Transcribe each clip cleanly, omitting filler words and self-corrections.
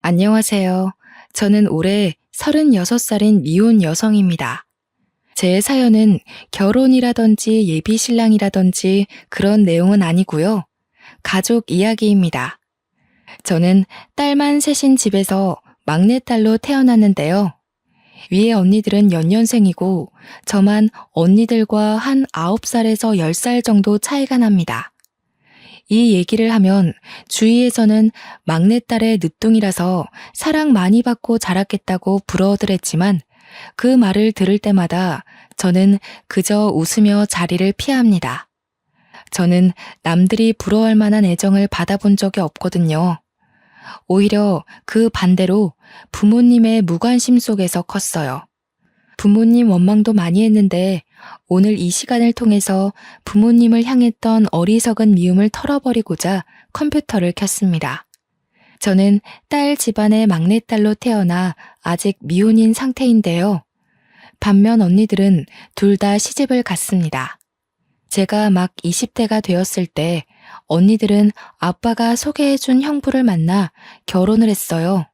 안녕하세요. 저는 올해 36살인 미혼 여성입니다. 제 사연은 결혼이라든지 예비 신랑이라든지 그런 내용은 아니고요. 가족 이야기입니다. 저는 딸만 셋인 집에서 막내딸로 태어났는데요. 위에 언니들은 연년생이고 저만 언니들과 한 9살에서 10살 정도 차이가 납니다. 이 얘기를 하면 주위에서는 막내딸의 늦둥이라서 사랑 많이 받고 자랐겠다고 부러워들 했지만 그 말을 들을 때마다 저는 그저 웃으며 자리를 피합니다. 저는 남들이 부러워할 만한 애정을 받아본 적이 없거든요. 오히려 그 반대로 부모님의 무관심 속에서 컸어요. 부모님 원망도 많이 했는데 오늘 이 시간을 통해서 부모님을 향했던 어리석은 미움을 털어버리고자 컴퓨터를 켰습니다. 저는 딸 집안의 막내딸로 태어나 아직 미혼인 상태인데요. 반면 언니들은 둘 다 시집을 갔습니다. 제가 막 20대가 되었을 때 언니들은 아빠가 소개해준 형부를 만나 결혼을 했어요.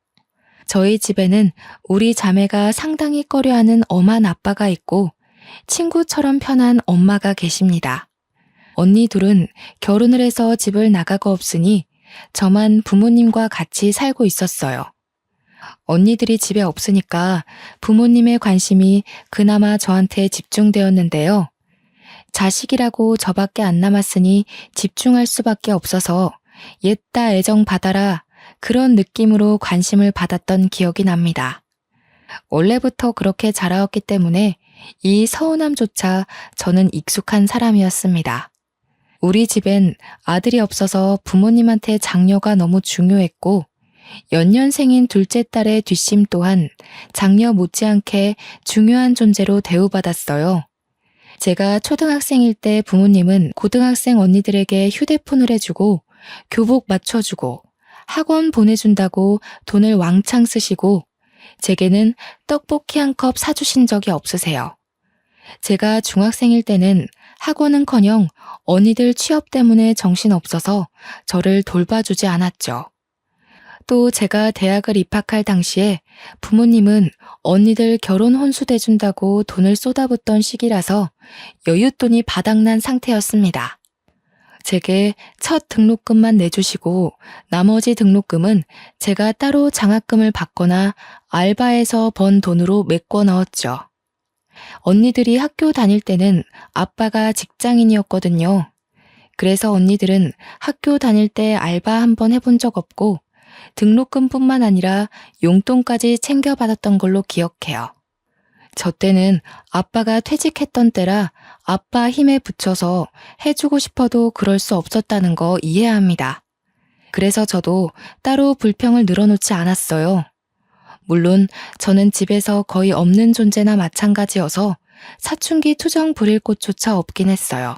저희 집에는 우리 자매가 상당히 꺼려하는 엄한 아빠가 있고 친구처럼 편한 엄마가 계십니다. 언니 둘은 결혼을 해서 집을 나가고 없으니 저만 부모님과 같이 살고 있었어요. 언니들이 집에 없으니까 부모님의 관심이 그나마 저한테 집중되었는데요. 자식이라고 저밖에 안 남았으니 집중할 수밖에 없어서 옛다 애정 받아라 그런 느낌으로 관심을 받았던 기억이 납니다. 원래부터 그렇게 자라왔기 때문에 이 서운함조차 저는 익숙한 사람이었습니다. 우리 집엔 아들이 없어서 부모님한테 장녀가 너무 중요했고 연년생인 둘째 딸의 뒷심 또한 장녀 못지않게 중요한 존재로 대우받았어요. 제가 초등학생일 때 부모님은 고등학생 언니들에게 휴대폰을 해주고 교복 맞춰주고 학원 보내준다고 돈을 왕창 쓰시고 제게는 떡볶이 한 컵 사주신 적이 없으세요. 제가 중학생일 때는 학원은커녕 언니들 취업 때문에 정신없어서 저를 돌봐주지 않았죠. 또 제가 대학을 입학할 당시에 부모님은 언니들 결혼 혼수 대준다고 돈을 쏟아붓던 시기라서 여윳돈이 바닥난 상태였습니다. 제게 첫 등록금만 내주시고 나머지 등록금은 제가 따로 장학금을 받거나 알바해서 번 돈으로 메꿔 넣었죠. 언니들이 학교 다닐 때는 아빠가 직장인이었거든요. 그래서 언니들은 학교 다닐 때 알바 한번 해본 적 없고 등록금뿐만 아니라 용돈까지 챙겨받았던 걸로 기억해요. 저 때는 아빠가 퇴직했던 때라 아빠 힘에 부쳐서 해주고 싶어도 그럴 수 없었다는 거 이해합니다. 그래서 저도 따로 불평을 늘어놓지 않았어요. 물론 저는 집에서 거의 없는 존재나 마찬가지여서 사춘기 투정 부릴 곳조차 없긴 했어요.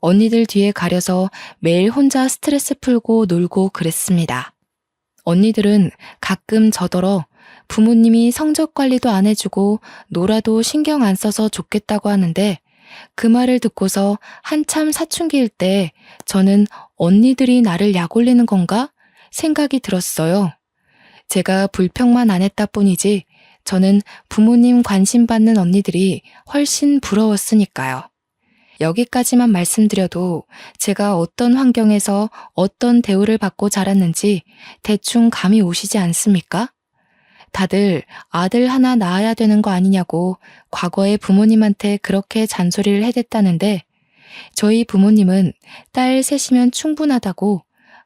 언니들 뒤에 가려서 매일 혼자 스트레스 풀고 놀고 그랬습니다. 언니들은 가끔 저더러 부모님이 성적 관리도 안 해주고 놀아도 신경 안 써서 좋겠다고 하는데 그 말을 듣고서 한참 사춘기일 때 저는 언니들이 나를 약올리는 건가 생각이 들었어요. 제가 불평만 안 했다 뿐이지 저는 부모님 관심 받는 언니들이 훨씬 부러웠으니까요. 여기까지만 말씀드려도 제가 어떤 환경에서 어떤 대우를 받고 자랐는지 대충 감이 오시지 않습니까? 다들 아들 하나 낳아야 되는 거 아니냐고 과거에 부모님한테 그렇게 잔소리를 해댔다는데 저희 부모님은 딸 셋이면 충분하다고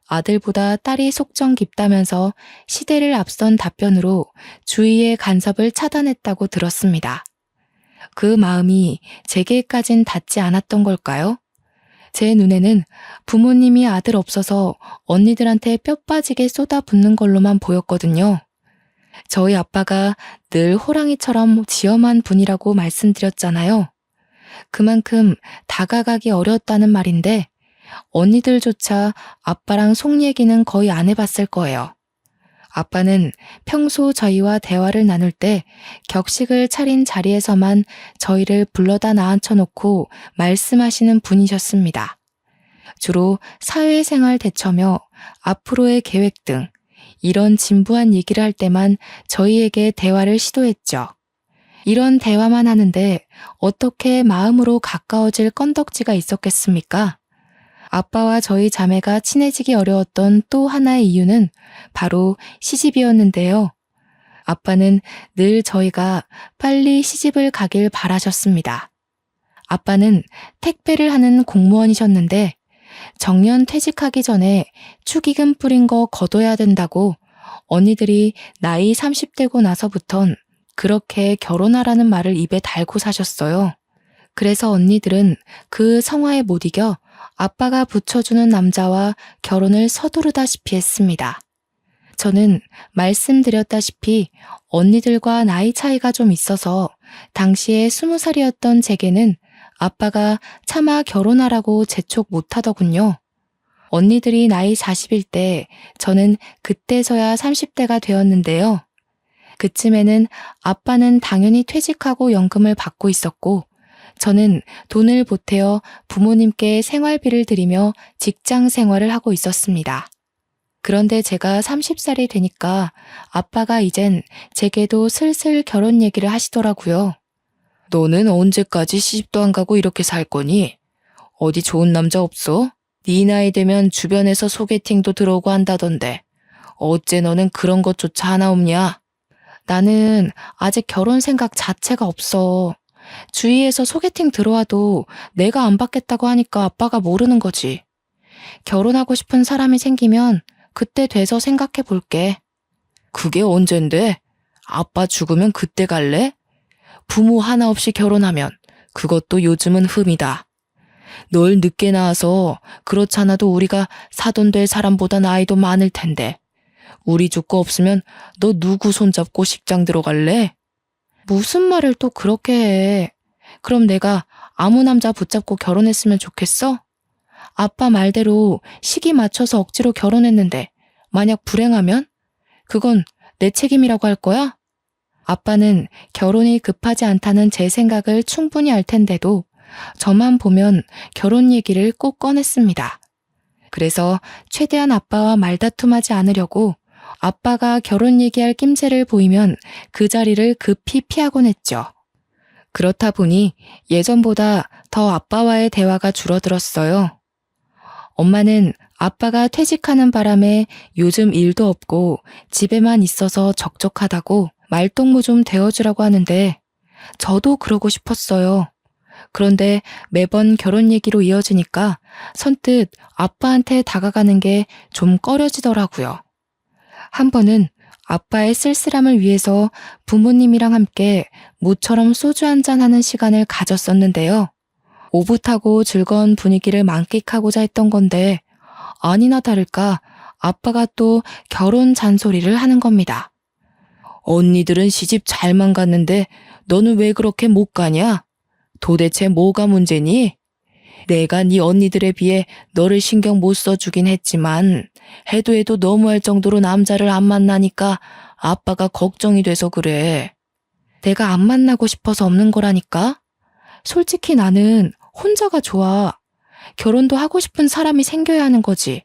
아들보다 딸이 속정 깊다면서 시대를 앞선 답변으로 주위의 간섭을 차단했다고 들었습니다. 그 마음이 제게까진 닿지 않았던 걸까요? 제 눈에는 부모님이 아들 없어서 언니들한테 뼈 빠지게 쏟아붓는 걸로만 보였거든요. 저희 아빠가 늘 호랑이처럼 지엄한 분이라고 말씀드렸잖아요. 그만큼 다가가기 어려웠다는 말인데 언니들조차 아빠랑 속 얘기는 거의 안 해봤을 거예요. 아빠는 평소 저희와 대화를 나눌 때 격식을 차린 자리에서만 저희를 불러다 나앉혀놓고 말씀하시는 분이셨습니다. 주로 사회생활 대처며 앞으로의 계획 등 이런 진부한 얘기를 할 때만 저희에게 대화를 시도했죠. 이런 대화만 하는데 어떻게 마음으로 가까워질 건덕지가 있었겠습니까? 아빠와 저희 자매가 친해지기 어려웠던 또 하나의 이유는 바로 시집이었는데요. 아빠는 늘 저희가 빨리 시집을 가길 바라셨습니다. 아빠는 택배를 하는 공무원이셨는데 정년 퇴직하기 전에 축의금 뿌린 거 거둬야 된다고 언니들이 나이 30대고 나서부턴 그렇게 결혼하라는 말을 입에 달고 사셨어요. 그래서 언니들은 그 성화에 못 이겨 아빠가 붙여주는 남자와 결혼을 서두르다시피 했습니다. 저는 말씀드렸다시피 언니들과 나이 차이가 좀 있어서 당시에 20살이었던 제게는 아빠가 차마 결혼하라고 재촉 못하더군요. 언니들이 나이 40일 때 저는 그때서야 30대가 되었는데요. 그쯤에는 아빠는 당연히 퇴직하고 연금을 받고 있었고 저는 돈을 보태어 부모님께 생활비를 드리며 직장 생활을 하고 있었습니다. 그런데 제가 30살이 되니까 아빠가 이젠 제게도 슬슬 결혼 얘기를 하시더라고요. 너는 언제까지 시집도 안 가고 이렇게 살 거니? 어디 좋은 남자 없어? 네 나이 되면 주변에서 소개팅도 들어오고 한다던데 어째 너는 그런 것조차 하나 없냐? 나는 아직 결혼 생각 자체가 없어. 주위에서 소개팅 들어와도 내가 안 받겠다고 하니까 아빠가 모르는 거지. 결혼하고 싶은 사람이 생기면 그때 돼서 생각해 볼게. 그게 언젠데? 아빠 죽으면 그때 갈래? 부모 하나 없이 결혼하면 그것도 요즘은 흠이다. 널 늦게 낳아서 그렇잖아도 우리가 사돈 될 사람보다 나이도 많을 텐데 우리 죽고 없으면 너 누구 손잡고 식장 들어갈래? 무슨 말을 또 그렇게 해. 그럼 내가 아무 남자 붙잡고 결혼했으면 좋겠어? 아빠 말대로 시기 맞춰서 억지로 결혼했는데 만약 불행하면? 그건 내 책임이라고 할 거야? 아빠는 결혼이 급하지 않다는 제 생각을 충분히 알 텐데도 저만 보면 결혼 얘기를 꼭 꺼냈습니다. 그래서 최대한 아빠와 말다툼하지 않으려고 아빠가 결혼 얘기할 낌새를 보이면 그 자리를 급히 피하곤 했죠. 그렇다 보니 예전보다 더 아빠와의 대화가 줄어들었어요. 엄마는 아빠가 퇴직하는 바람에 요즘 일도 없고 집에만 있어서 적적하다고 말동무 좀 되어주라고 하는데 저도 그러고 싶었어요. 그런데 매번 결혼 얘기로 이어지니까 선뜻 아빠한테 다가가는 게 좀 꺼려지더라고요. 한 번은 아빠의 쓸쓸함을 위해서 부모님이랑 함께 모처럼 소주 한잔 하는 시간을 가졌었는데요. 오붓하고 즐거운 분위기를 만끽하고자 했던 건데 아니나 다를까 아빠가 또 결혼 잔소리를 하는 겁니다. 언니들은 시집 잘만 갔는데 너는 왜 그렇게 못 가냐? 도대체 뭐가 문제니? 내가 네 언니들에 비해 너를 신경 못 써주긴 했지만 해도 너무할 정도로 남자를 안 만나니까 아빠가 걱정이 돼서 그래. 내가 안 만나고 싶어서 없는 거라니까? 솔직히 나는 혼자가 좋아. 결혼도 하고 싶은 사람이 생겨야 하는 거지.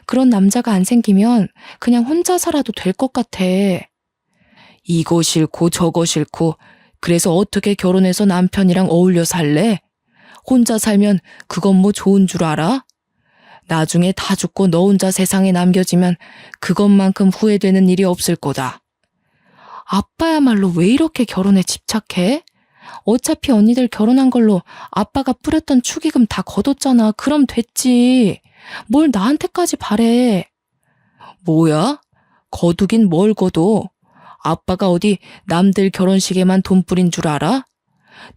그런 남자가 안 생기면 그냥 혼자 살아도 될 것 같아. 이거 싫고 저거 싫고 그래서 어떻게 결혼해서 남편이랑 어울려 살래? 혼자 살면 그건 뭐 좋은 줄 알아? 나중에 다 죽고 너 혼자 세상에 남겨지면 그것만큼 후회되는 일이 없을 거다. 아빠야말로 왜 이렇게 결혼에 집착해? 어차피 언니들 결혼한 걸로 아빠가 뿌렸던 축의금 다 거뒀잖아. 그럼 됐지. 뭘 나한테까지 바래. 뭐야? 거두긴 뭘 거둬? 아빠가 어디 남들 결혼식에만 돈 뿌린 줄 알아?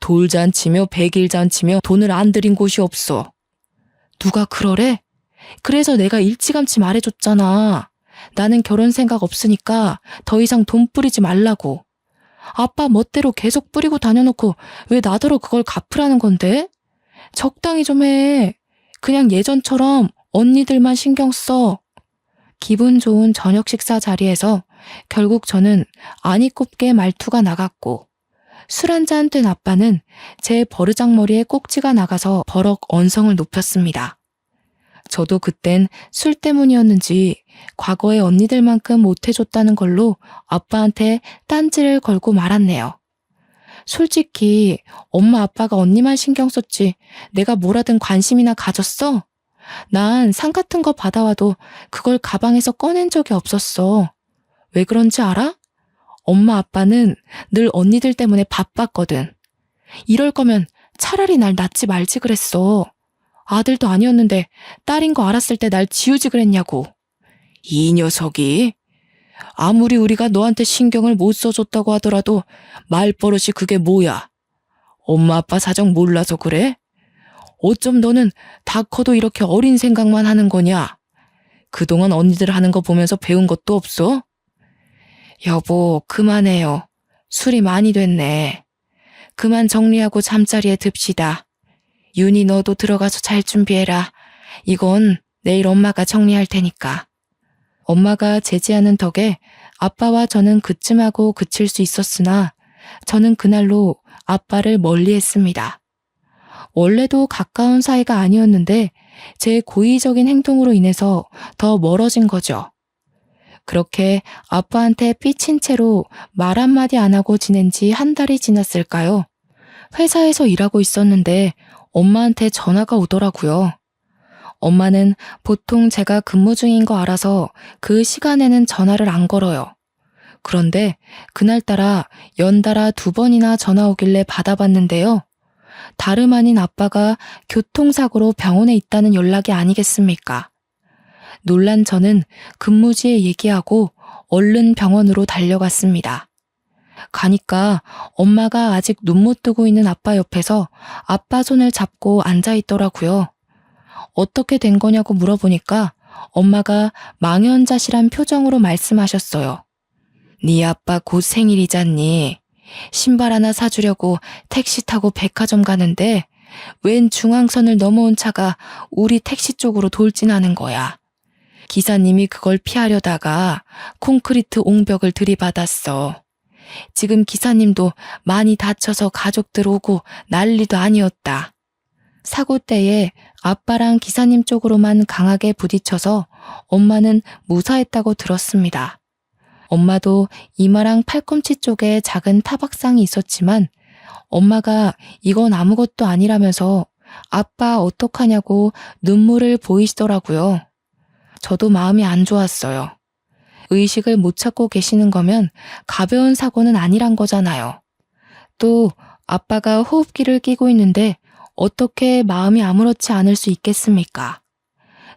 돌잔치며 백일잔치며 돈을 안 들인 곳이 없어. 누가 그러래? 그래서 내가 일찌감치 말해줬잖아. 나는 결혼 생각 없으니까 더 이상 돈 뿌리지 말라고. 아빠 멋대로 계속 뿌리고 다녀놓고 왜 나더러 그걸 갚으라는 건데? 적당히 좀 해. 그냥 예전처럼 언니들만 신경 써. 기분 좋은 저녁 식사 자리에서 결국 저는 아니 꼽게 말투가 나갔고 술 한잔 된 아빠는 제 버르장머리에 꼭지가 나가서 버럭 언성을 높였습니다. 저도 그땐 술 때문이었는지 과거의 언니들만큼 못해줬다는 걸로 아빠한테 딴지를 걸고 말았네요. 솔직히 엄마 아빠가 언니만 신경 썼지 내가 뭐라든 관심이나 가졌어? 난 상 같은 거 받아와도 그걸 가방에서 꺼낸 적이 없었어. 왜 그런지 알아? 엄마 아빠는 늘 언니들 때문에 바빴거든. 이럴 거면 차라리 날 낳지 말지 그랬어. 아들도 아니었는데 딸인 거 알았을 때 날 지우지 그랬냐고. 이 녀석이 아무리 우리가 너한테 신경을 못 써줬다고 하더라도 말버릇이 그게 뭐야? 엄마 아빠 사정 몰라서 그래? 어쩜 너는 다 커도 이렇게 어린 생각만 하는 거냐? 그동안 언니들 하는 거 보면서 배운 것도 없어? 여보, 그만해요. 술이 많이 됐네. 그만 정리하고 잠자리에 듭시다. 윤희 너도 들어가서 잘 준비해라. 이건 내일 엄마가 정리할 테니까. 엄마가 제지하는 덕에 아빠와 저는 그쯤하고 그칠 수 있었으나 저는 그날로 아빠를 멀리했습니다. 원래도 가까운 사이가 아니었는데 제 고의적인 행동으로 인해서 더 멀어진 거죠. 그렇게 아빠한테 삐친 채로 말 한마디 안 하고 지낸 지 한 달이 지났을까요? 회사에서 일하고 있었는데 엄마한테 전화가 오더라고요. 엄마는 보통 제가 근무 중인 거 알아서 그 시간에는 전화를 안 걸어요. 그런데 그날따라 연달아 2번이나 전화 오길래 받아봤는데요. 다름 아닌 아빠가 교통사고로 병원에 있다는 연락이 아니겠습니까? 놀란 저는 근무지에 얘기하고 얼른 병원으로 달려갔습니다. 가니까 엄마가 아직 눈 못 뜨고 있는 아빠 옆에서 아빠 손을 잡고 앉아있더라고요. 어떻게 된 거냐고 물어보니까 엄마가 망연자실한 표정으로 말씀하셨어요. 네 아빠 곧 생일이잖니. 신발 하나 사주려고 택시 타고 백화점 가는데 웬 중앙선을 넘어온 차가 우리 택시 쪽으로 돌진하는 거야. 기사님이 그걸 피하려다가 콘크리트 옹벽을 들이받았어. 지금 기사님도 많이 다쳐서 가족들 오고 난리도 아니었다. 사고 때에 아빠랑 기사님 쪽으로만 강하게 부딪혀서 엄마는 무사했다고 들었습니다. 엄마도 이마랑 팔꿈치 쪽에 작은 타박상이 있었지만 엄마가 이건 아무것도 아니라면서 아빠 어떡하냐고 눈물을 보이시더라고요. 저도 마음이 안 좋았어요. 의식을 못 찾고 계시는 거면 가벼운 사고는 아니란 거잖아요. 또 아빠가 호흡기를 끼고 있는데 어떻게 마음이 아무렇지 않을 수 있겠습니까?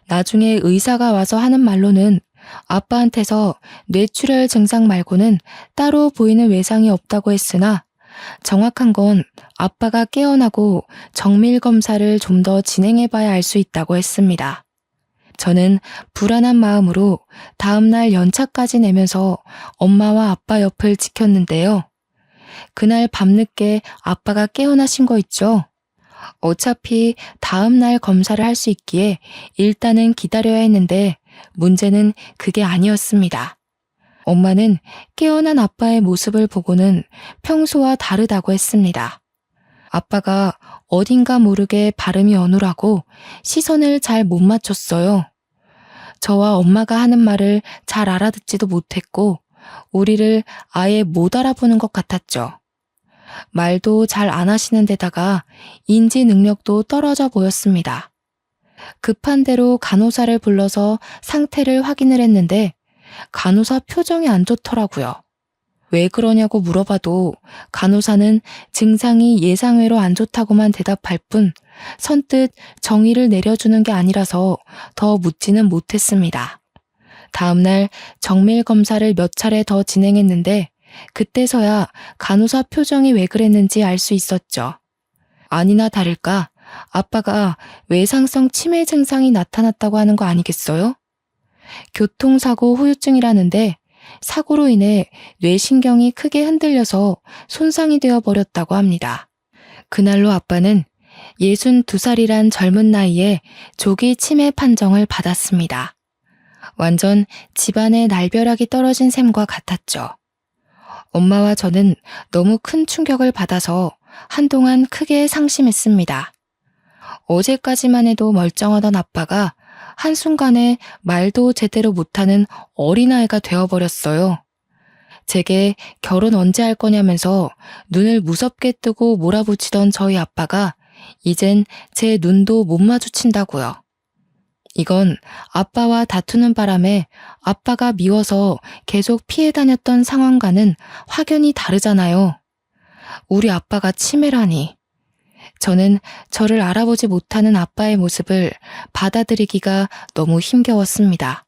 나중에 의사가 와서 하는 말로는 아빠한테서 뇌출혈 증상 말고는 따로 보이는 외상이 없다고 했으나 정확한 건 아빠가 깨어나고 정밀 검사를 좀 더 진행해봐야 알 수 있다고 했습니다. 저는 불안한 마음으로 다음날 연차까지 내면서 엄마와 아빠 옆을 지켰는데요. 그날 밤늦게 아빠가 깨어나신 거 있죠? 어차피 다음날 검사를 할 수 있기에 일단은 기다려야 했는데 문제는 그게 아니었습니다. 엄마는 깨어난 아빠의 모습을 보고는 평소와 다르다고 했습니다. 아빠가 어딘가 모르게 발음이 어눌하고 시선을 잘 못 맞췄어요. 저와 엄마가 하는 말을 잘 알아듣지도 못했고 우리를 아예 못 알아보는 것 같았죠. 말도 잘 안 하시는 데다가 인지 능력도 떨어져 보였습니다. 급한 대로 간호사를 불러서 상태를 확인을 했는데 간호사 표정이 안 좋더라고요. 왜 그러냐고 물어봐도 간호사는 증상이 예상외로 안 좋다고만 대답할 뿐 선뜻 정의를 내려주는 게 아니라서 더 묻지는 못했습니다. 다음날 정밀 검사를 몇 차례 더 진행했는데 그때서야 간호사 표정이 왜 그랬는지 알 수 있었죠. 아니나 다를까 아빠가 외상성 치매 증상이 나타났다고 하는 거 아니겠어요? 교통사고 후유증이라는데 사고로 인해 뇌신경이 크게 흔들려서 손상이 되어 버렸다고 합니다. 그날로 아빠는 62살이란 젊은 나이에 조기 치매 판정을 받았습니다. 완전 집안의 날벼락이 떨어진 셈과 같았죠. 엄마와 저는 너무 큰 충격을 받아서 한동안 크게 상심했습니다. 어제까지만 해도 멀쩡하던 아빠가 한순간에 말도 제대로 못하는 어린아이가 되어버렸어요. 제게 결혼 언제 할 거냐면서 눈을 무섭게 뜨고 몰아붙이던 저희 아빠가 이젠 제 눈도 못 마주친다고요. 이건 아빠와 다투는 바람에 아빠가 미워서 계속 피해 다녔던 상황과는 확연히 다르잖아요. 우리 아빠가 치매라니. 저는 저를 알아보지 못하는 아빠의 모습을 받아들이기가 너무 힘겨웠습니다.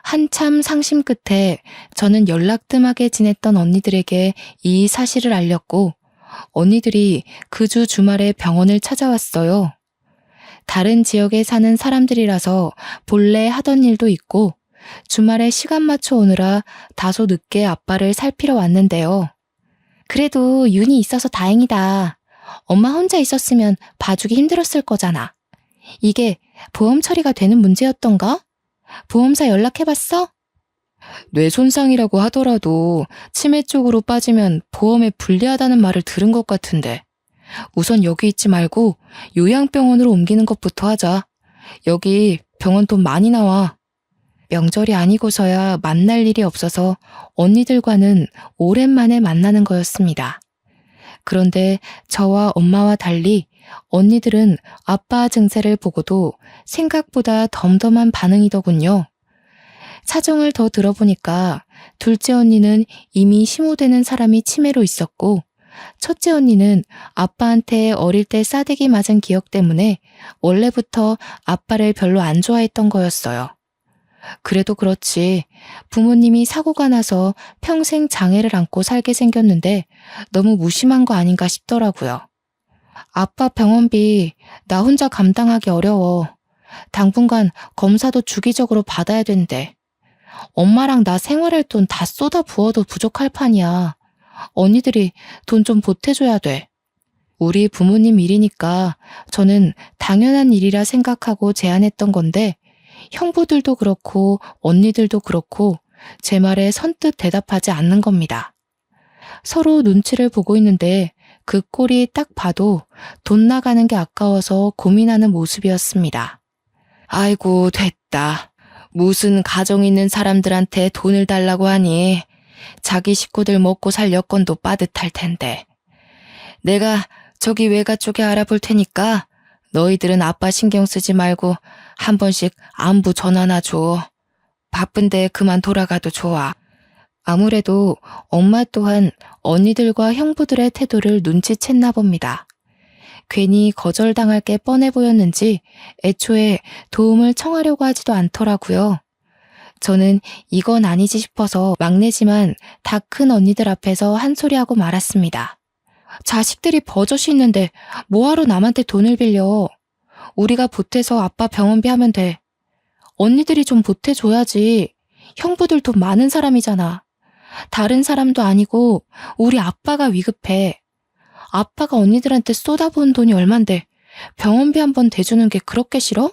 한참 상심 끝에 저는 연락 뜸하게 지냈던 언니들에게 이 사실을 알렸고 언니들이 그 주 주말에 병원을 찾아왔어요. 다른 지역에 사는 사람들이라서 본래 하던 일도 있고 주말에 시간 맞춰 오느라 다소 늦게 아빠를 살피러 왔는데요. 그래도 윤이 있어서 다행이다. 엄마 혼자 있었으면 봐주기 힘들었을 거잖아. 이게 보험 처리가 되는 문제였던가? 보험사 연락해봤어? 뇌 손상이라고 하더라도 치매 쪽으로 빠지면 보험에 불리하다는 말을 들은 것 같은데. 우선 여기 있지 말고 요양병원으로 옮기는 것부터 하자. 여기 병원 돈 많이 나와. 명절이 아니고서야 만날 일이 없어서 언니들과는 오랜만에 만나는 거였습니다. 그런데 저와 엄마와 달리 언니들은 아빠 증세를 보고도 생각보다 덤덤한 반응이더군요. 사정을 더 들어보니까 둘째 언니는 이미 심호되는 사람이 치매로 있었고 첫째 언니는 아빠한테 어릴 때 싸대기 맞은 기억 때문에 원래부터 아빠를 별로 안 좋아했던 거였어요. 그래도 그렇지 부모님이 사고가 나서 평생 장애를 안고 살게 생겼는데 너무 무심한 거 아닌가 싶더라고요. 아빠 병원비 나 혼자 감당하기 어려워. 당분간 검사도 주기적으로 받아야 된대. 엄마랑 나 생활할 돈 다 쏟아 부어도 부족할 판이야. 언니들이 돈 좀 보태줘야 돼. 우리 부모님 일이니까 저는 당연한 일이라 생각하고 제안했던 건데 형부들도 그렇고 언니들도 그렇고 제 말에 선뜻 대답하지 않는 겁니다. 서로 눈치를 보고 있는데 그 꼴이 딱 봐도 돈 나가는 게 아까워서 고민하는 모습이었습니다. 아이고 됐다. 무슨 가정 있는 사람들한테 돈을 달라고 하니 자기 식구들 먹고 살 여건도 빠듯할 텐데. 내가 저기 외가 쪽에 알아볼 테니까 너희들은 아빠 신경 쓰지 말고 한 번씩 안부 전화나 줘. 바쁜데 그만 돌아가도 좋아. 아무래도 엄마 또한 언니들과 형부들의 태도를 눈치챘나 봅니다. 괜히 거절당할 게 뻔해 보였는지 애초에 도움을 청하려고 하지도 않더라고요. 저는 이건 아니지 싶어서 막내지만 다 큰 언니들 앞에서 한 소리하고 말았습니다. 자식들이 버젓이 있는데 뭐하러 남한테 돈을 빌려. 우리가 보태서 아빠 병원비 하면 돼. 언니들이 좀 보태줘야지. 형부들 돈 많은 사람이잖아. 다른 사람도 아니고 우리 아빠가 위급해. 아빠가 언니들한테 쏟아부은 돈이 얼만데 병원비 한 번 대주는 게 그렇게 싫어?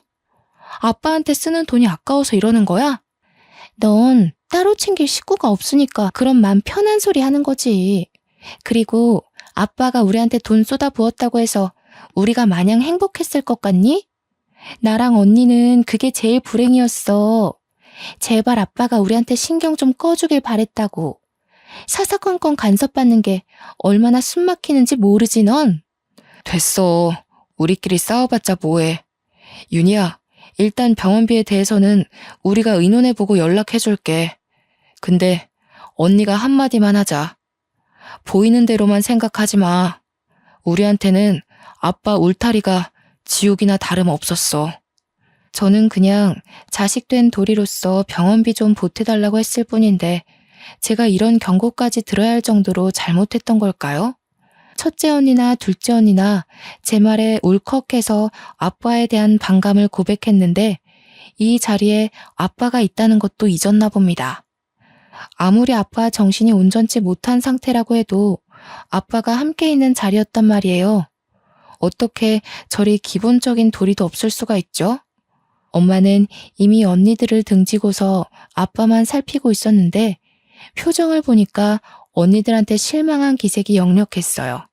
아빠한테 쓰는 돈이 아까워서 이러는 거야? 넌 따로 챙길 식구가 없으니까 그런 맘 편한 소리 하는 거지. 그리고 아빠가 우리한테 돈 쏟아부었다고 해서 우리가 마냥 행복했을 것 같니? 나랑 언니는 그게 제일 불행이었어. 제발 아빠가 우리한테 신경 좀 꺼주길 바랬다고. 사사건건 간섭받는 게 얼마나 숨막히는지 모르지 넌? 됐어. 우리끼리 싸워봤자 뭐해. 윤희야, 일단 병원비에 대해서는 우리가 의논해보고 연락해줄게. 근데 언니가 한마디만 하자. 보이는 대로만 생각하지 마. 우리한테는 아빠 울타리가 지옥이나 다름없었어. 저는 그냥 자식된 도리로서 병원비 좀 보태달라고 했을 뿐인데 제가 이런 경고까지 들어야 할 정도로 잘못했던 걸까요? 첫째 언니나 둘째 언니나 제 말에 울컥해서 아빠에 대한 반감을 고백했는데 이 자리에 아빠가 있다는 것도 잊었나 봅니다. 아무리 아빠 정신이 온전치 못한 상태라고 해도 아빠가 함께 있는 자리였단 말이에요. 어떻게 저리 기본적인 도리도 없을 수가 있죠? 엄마는 이미 언니들을 등지고서 아빠만 살피고 있었는데 표정을 보니까 언니들한테 실망한 기색이 역력했어요.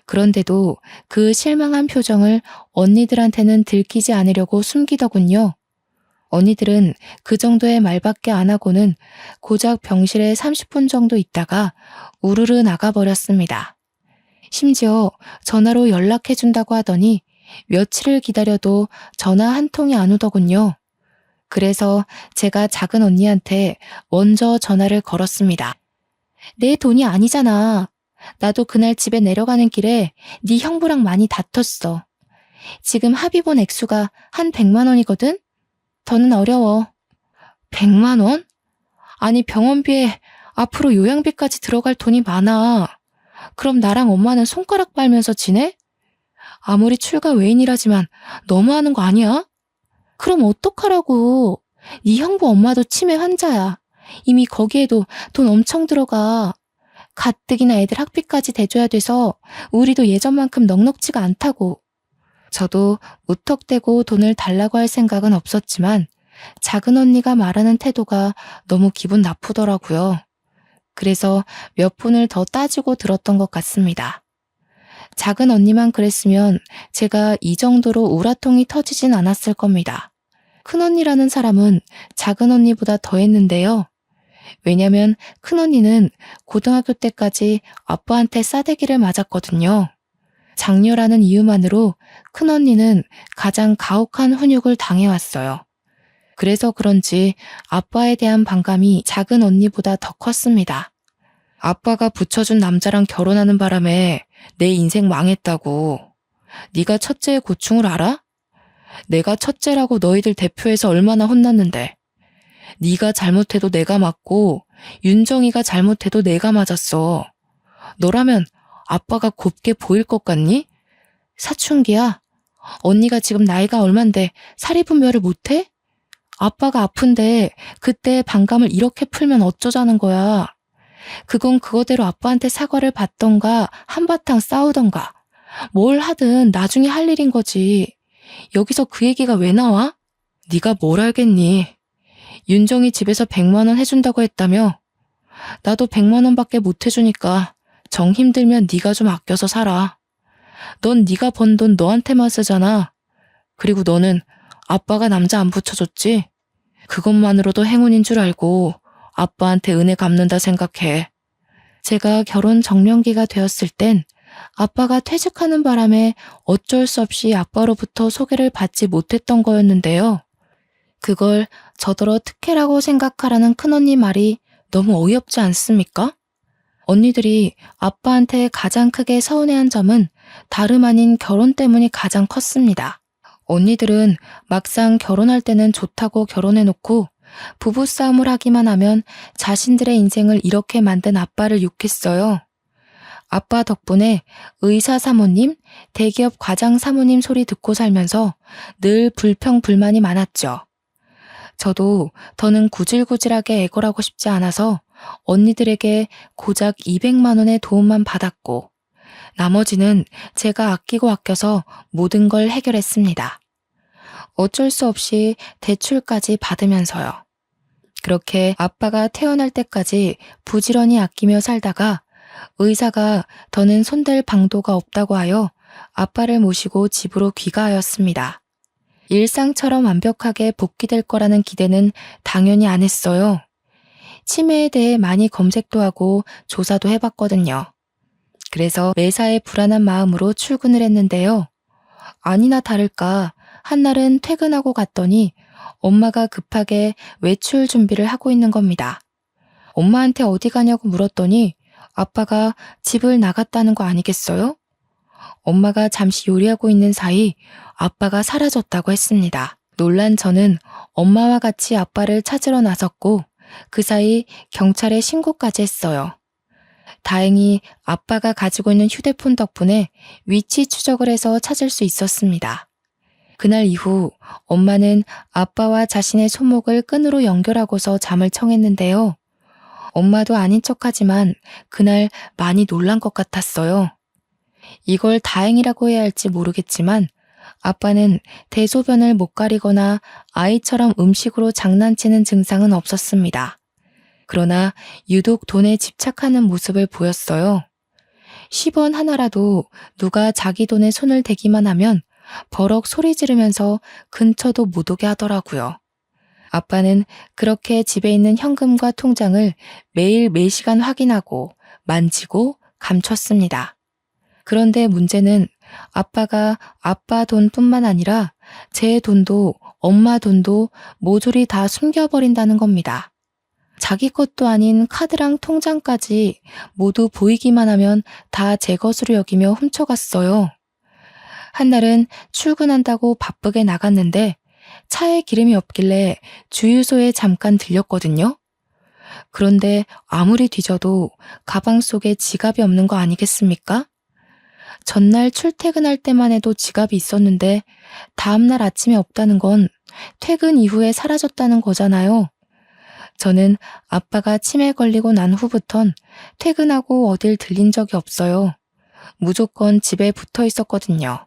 그런데도 그 실망한 표정을 언니들한테는 들키지 않으려고 숨기더군요. 언니들은 그 정도의 말밖에 안 하고는 고작 병실에 30분 정도 있다가 우르르 나가버렸습니다. 심지어 전화로 연락해준다고 하더니 며칠을 기다려도 전화 한 통이 안 오더군요. 그래서 제가 작은 언니한테 먼저 전화를 걸었습니다. 내 돈이 아니잖아. 나도 그날 집에 내려가는 길에 네 형부랑 많이 다퉜어. 지금 합의 본 액수가 한 100만 원이거든? 더는 어려워. 100만 원? 아니 병원비에 앞으로 요양비까지 들어갈 돈이 많아. 그럼 나랑 엄마는 손가락 빨면서 지내? 아무리 출가 외인이라지만 너무하는 거 아니야? 그럼 어떡하라고. 네 형부 엄마도 치매 환자야. 이미 거기에도 돈 엄청 들어가. 가뜩이나 애들 학비까지 대줘야 돼서 우리도 예전만큼 넉넉지가 않다고. 저도 무턱대고 돈을 달라고 할 생각은 없었지만 작은 언니가 말하는 태도가 너무 기분 나쁘더라고요. 그래서 몇 분을 더 따지고 들었던 것 같습니다. 작은 언니만 그랬으면 제가 이 정도로 우라통이 터지진 않았을 겁니다. 큰 언니라는 사람은 작은 언니보다 더 했는데요. 왜냐면 큰 언니는 고등학교 때까지 아빠한테 싸대기를 맞았거든요. 장녀라는 이유만으로 큰 언니는 가장 가혹한 훈육을 당해왔어요. 그래서 그런지 아빠에 대한 반감이 작은 언니보다 더 컸습니다. 아빠가 붙여준 남자랑 결혼하는 바람에 내 인생 망했다고. 네가 첫째의 고충을 알아? 내가 첫째라고 너희들 대표해서 얼마나 혼났는데. 네가 잘못해도 내가 맞고 윤정이가 잘못해도 내가 맞았어. 너라면 아빠가 곱게 보일 것 같니? 사춘기야. 언니가 지금 나이가 얼만데 사리분별을 못해? 아빠가 아픈데 그때 반감을 이렇게 풀면 어쩌자는 거야. 그건 그거대로 아빠한테 사과를 받던가 한바탕 싸우던가 뭘 하든 나중에 할 일인 거지. 여기서 그 얘기가 왜 나와? 네가 뭘 알겠니? 윤정이 집에서 100만 원 해준다고 했다며? 나도 100만 원밖에 못 해주니까 정 힘들면 네가 좀 아껴서 살아. 넌 네가 번 돈 너한테만 쓰잖아. 그리고 너는 아빠가 남자 안 붙여줬지? 그것만으로도 행운인 줄 알고 아빠한테 은혜 갚는다 생각해. 제가 결혼 정년기가 되었을 땐 아빠가 퇴직하는 바람에 어쩔 수 없이 아빠로부터 소개를 받지 못했던 거였는데요. 그걸 저더러 특혜라고 생각하라는 큰언니 말이 너무 어이없지 않습니까? 언니들이 아빠한테 가장 크게 서운해한 점은 다름 아닌 결혼 때문이 가장 컸습니다. 언니들은 막상 결혼할 때는 좋다고 결혼해놓고 부부싸움을 하기만 하면 자신들의 인생을 이렇게 만든 아빠를 욕했어요. 아빠 덕분에 의사 사모님, 대기업 과장 사모님 소리 듣고 살면서 늘 불평불만이 많았죠. 저도 더는 구질구질하게 애걸하고 싶지 않아서 언니들에게 고작 200만 원의 도움만 받았고 나머지는 제가 아끼고 아껴서 모든 걸 해결했습니다. 어쩔 수 없이 대출까지 받으면서요. 그렇게 아빠가 태어날 때까지 부지런히 아끼며 살다가 의사가 더는 손댈 방도가 없다고 하여 아빠를 모시고 집으로 귀가하였습니다. 일상처럼 완벽하게 복귀될 거라는 기대는 당연히 안 했어요. 치매에 대해 많이 검색도 하고 조사도 해봤거든요. 그래서 매사에 불안한 마음으로 출근을 했는데요. 아니나 다를까 한날은 퇴근하고 갔더니 엄마가 급하게 외출 준비를 하고 있는 겁니다. 엄마한테 어디 가냐고 물었더니 아빠가 집을 나갔다는 거 아니겠어요? 엄마가 잠시 요리하고 있는 사이 아빠가 사라졌다고 했습니다. 놀란 저는 엄마와 같이 아빠를 찾으러 나섰고 그 사이 경찰에 신고까지 했어요. 다행히 아빠가 가지고 있는 휴대폰 덕분에 위치 추적을 해서 찾을 수 있었습니다. 그날 이후 엄마는 아빠와 자신의 손목을 끈으로 연결하고서 잠을 청했는데요. 엄마도 아닌 척하지만 그날 많이 놀란 것 같았어요. 이걸 다행이라고 해야 할지 모르겠지만 아빠는 대소변을 못 가리거나 아이처럼 음식으로 장난치는 증상은 없었습니다. 그러나 유독 돈에 집착하는 모습을 보였어요. 10원 하나라도 누가 자기 돈에 손을 대기만 하면 버럭 소리 지르면서 근처도 못 오게 하더라고요. 아빠는 그렇게 집에 있는 현금과 통장을 매일 매시간 확인하고 만지고 감췄습니다. 그런데 문제는 아빠가 아빠 돈뿐만 아니라 제 돈도 엄마 돈도 모조리 다 숨겨버린다는 겁니다. 자기 것도 아닌 카드랑 통장까지 모두 보이기만 하면 다 제 것으로 여기며 훔쳐갔어요. 한날은 출근한다고 바쁘게 나갔는데 차에 기름이 없길래 주유소에 잠깐 들렸거든요. 그런데 아무리 뒤져도 가방 속에 지갑이 없는 거 아니겠습니까? 전날 출퇴근할 때만 해도 지갑이 있었는데 다음날 아침에 없다는 건 퇴근 이후에 사라졌다는 거잖아요. 저는 아빠가 치매 걸리고 난 후부턴 퇴근하고 어딜 들린 적이 없어요. 무조건 집에 붙어 있었거든요.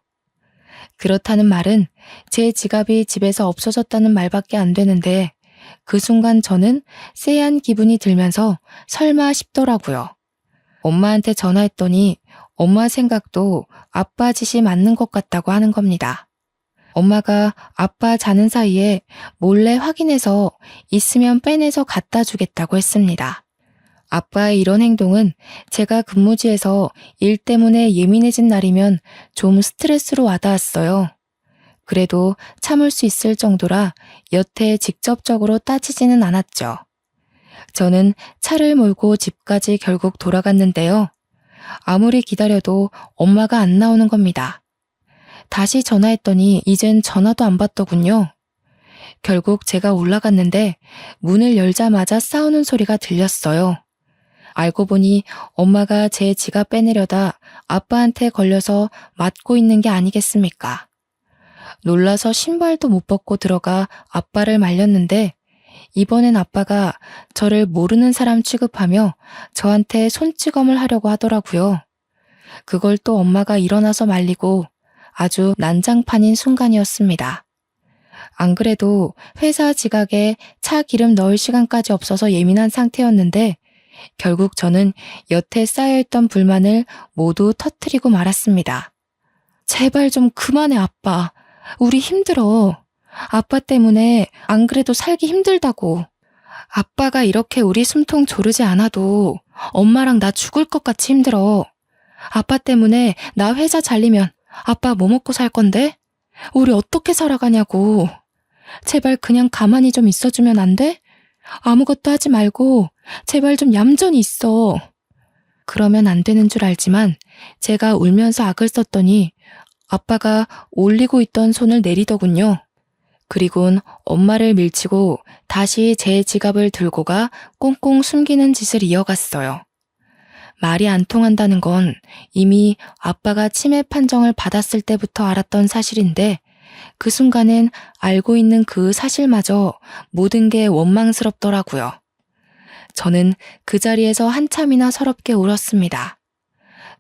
그렇다는 말은 제 지갑이 집에서 없어졌다는 말밖에 안 되는데 그 순간 저는 쎄한 기분이 들면서 설마 싶더라고요. 엄마한테 전화했더니 엄마 생각도 아빠 짓이 맞는 것 같다고 하는 겁니다. 엄마가 아빠 자는 사이에 몰래 확인해서 있으면 빼내서 갖다 주겠다고 했습니다. 아빠의 이런 행동은 제가 근무지에서 일 때문에 예민해진 날이면 좀 스트레스로 와닿았어요. 그래도 참을 수 있을 정도라 여태 직접적으로 따지지는 않았죠. 저는 차를 몰고 집까지 결국 돌아갔는데요. 아무리 기다려도 엄마가 안 나오는 겁니다. 다시 전화했더니 이젠 전화도 안 받더군요. 결국 제가 올라갔는데 문을 열자마자 싸우는 소리가 들렸어요. 알고 보니 엄마가 제 지갑 빼내려다 아빠한테 걸려서 맞고 있는 게 아니겠습니까? 놀라서 신발도 못 벗고 들어가 아빠를 말렸는데 이번엔 아빠가 저를 모르는 사람 취급하며 저한테 손찌검을 하려고 하더라고요. 그걸 또 엄마가 일어나서 말리고 아주 난장판인 순간이었습니다. 안 그래도 회사 지각에 차 기름 넣을 시간까지 없어서 예민한 상태였는데 결국 저는 여태 쌓여있던 불만을 모두 터뜨리고 말았습니다. 제발 좀 그만해, 아빠. 우리 힘들어. 아빠 때문에 안 그래도 살기 힘들다고. 아빠가 이렇게 우리 숨통 조르지 않아도 엄마랑 나 죽을 것 같이 힘들어. 아빠 때문에 나 회사 잘리면 아빠 뭐 먹고 살 건데? 우리 어떻게 살아가냐고. 제발 그냥 가만히 좀 있어주면 안 돼? 아무것도 하지 말고 제발 좀 얌전히 있어. 그러면 안 되는 줄 알지만 제가 울면서 악을 썼더니 아빠가 올리고 있던 손을 내리더군요. 그리곤 엄마를 밀치고 다시 제 지갑을 들고 가 꽁꽁 숨기는 짓을 이어갔어요. 말이 안 통한다는 건 이미 아빠가 치매 판정을 받았을 때부터 알았던 사실인데 그 순간엔 알고 있는 그 사실마저 모든 게 원망스럽더라고요. 저는 그 자리에서 한참이나 서럽게 울었습니다.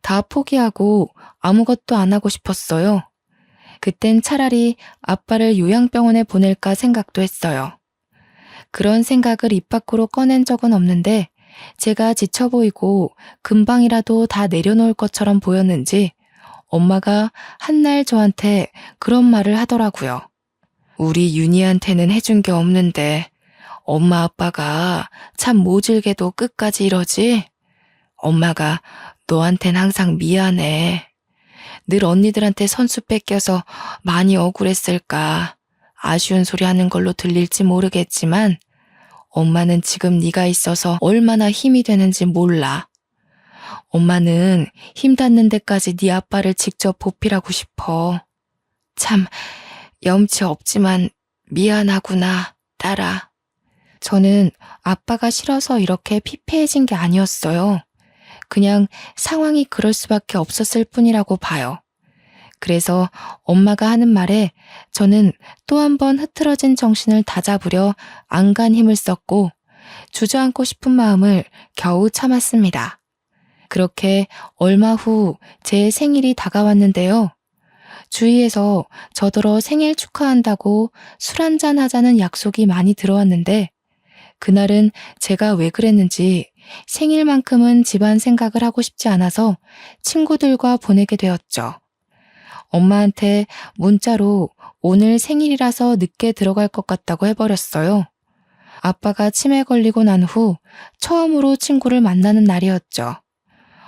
다 포기하고 아무것도 안 하고 싶었어요. 그땐 차라리 아빠를 요양병원에 보낼까 생각도 했어요. 그런 생각을 입 밖으로 꺼낸 적은 없는데 제가 지쳐 보이고 금방이라도 다 내려놓을 것처럼 보였는지 엄마가 한날 저한테 그런 말을 하더라고요. 우리 윤희한테는 해준 게 없는데 엄마 아빠가 참 모질게도 끝까지 이러지? 엄마가 너한텐 항상 미안해. 늘 언니들한테 선수 뺏겨서 많이 억울했을까. 아쉬운 소리 하는 걸로 들릴지 모르겠지만 엄마는 지금 네가 있어서 얼마나 힘이 되는지 몰라. 엄마는 힘 닿는 데까지 네 아빠를 직접 보필하고 싶어. 참 염치 없지만 미안하구나, 딸아. 저는 아빠가 싫어서 이렇게 피폐해진 게 아니었어요. 그냥 상황이 그럴 수밖에 없었을 뿐이라고 봐요. 그래서 엄마가 하는 말에 저는 또 한 번 흐트러진 정신을 다잡으려 안간 힘을 썼고 주저앉고 싶은 마음을 겨우 참았습니다. 그렇게 얼마 후 제 생일이 다가왔는데요. 주위에서 저더러 생일 축하한다고 술 한잔 하자는 약속이 많이 들어왔는데 그날은 제가 왜 그랬는지 생일만큼은 집안 생각을 하고 싶지 않아서 친구들과 보내게 되었죠. 엄마한테 문자로 오늘 생일이라서 늦게 들어갈 것 같다고 해버렸어요. 아빠가 치매 걸리고 난 후 처음으로 친구를 만나는 날이었죠.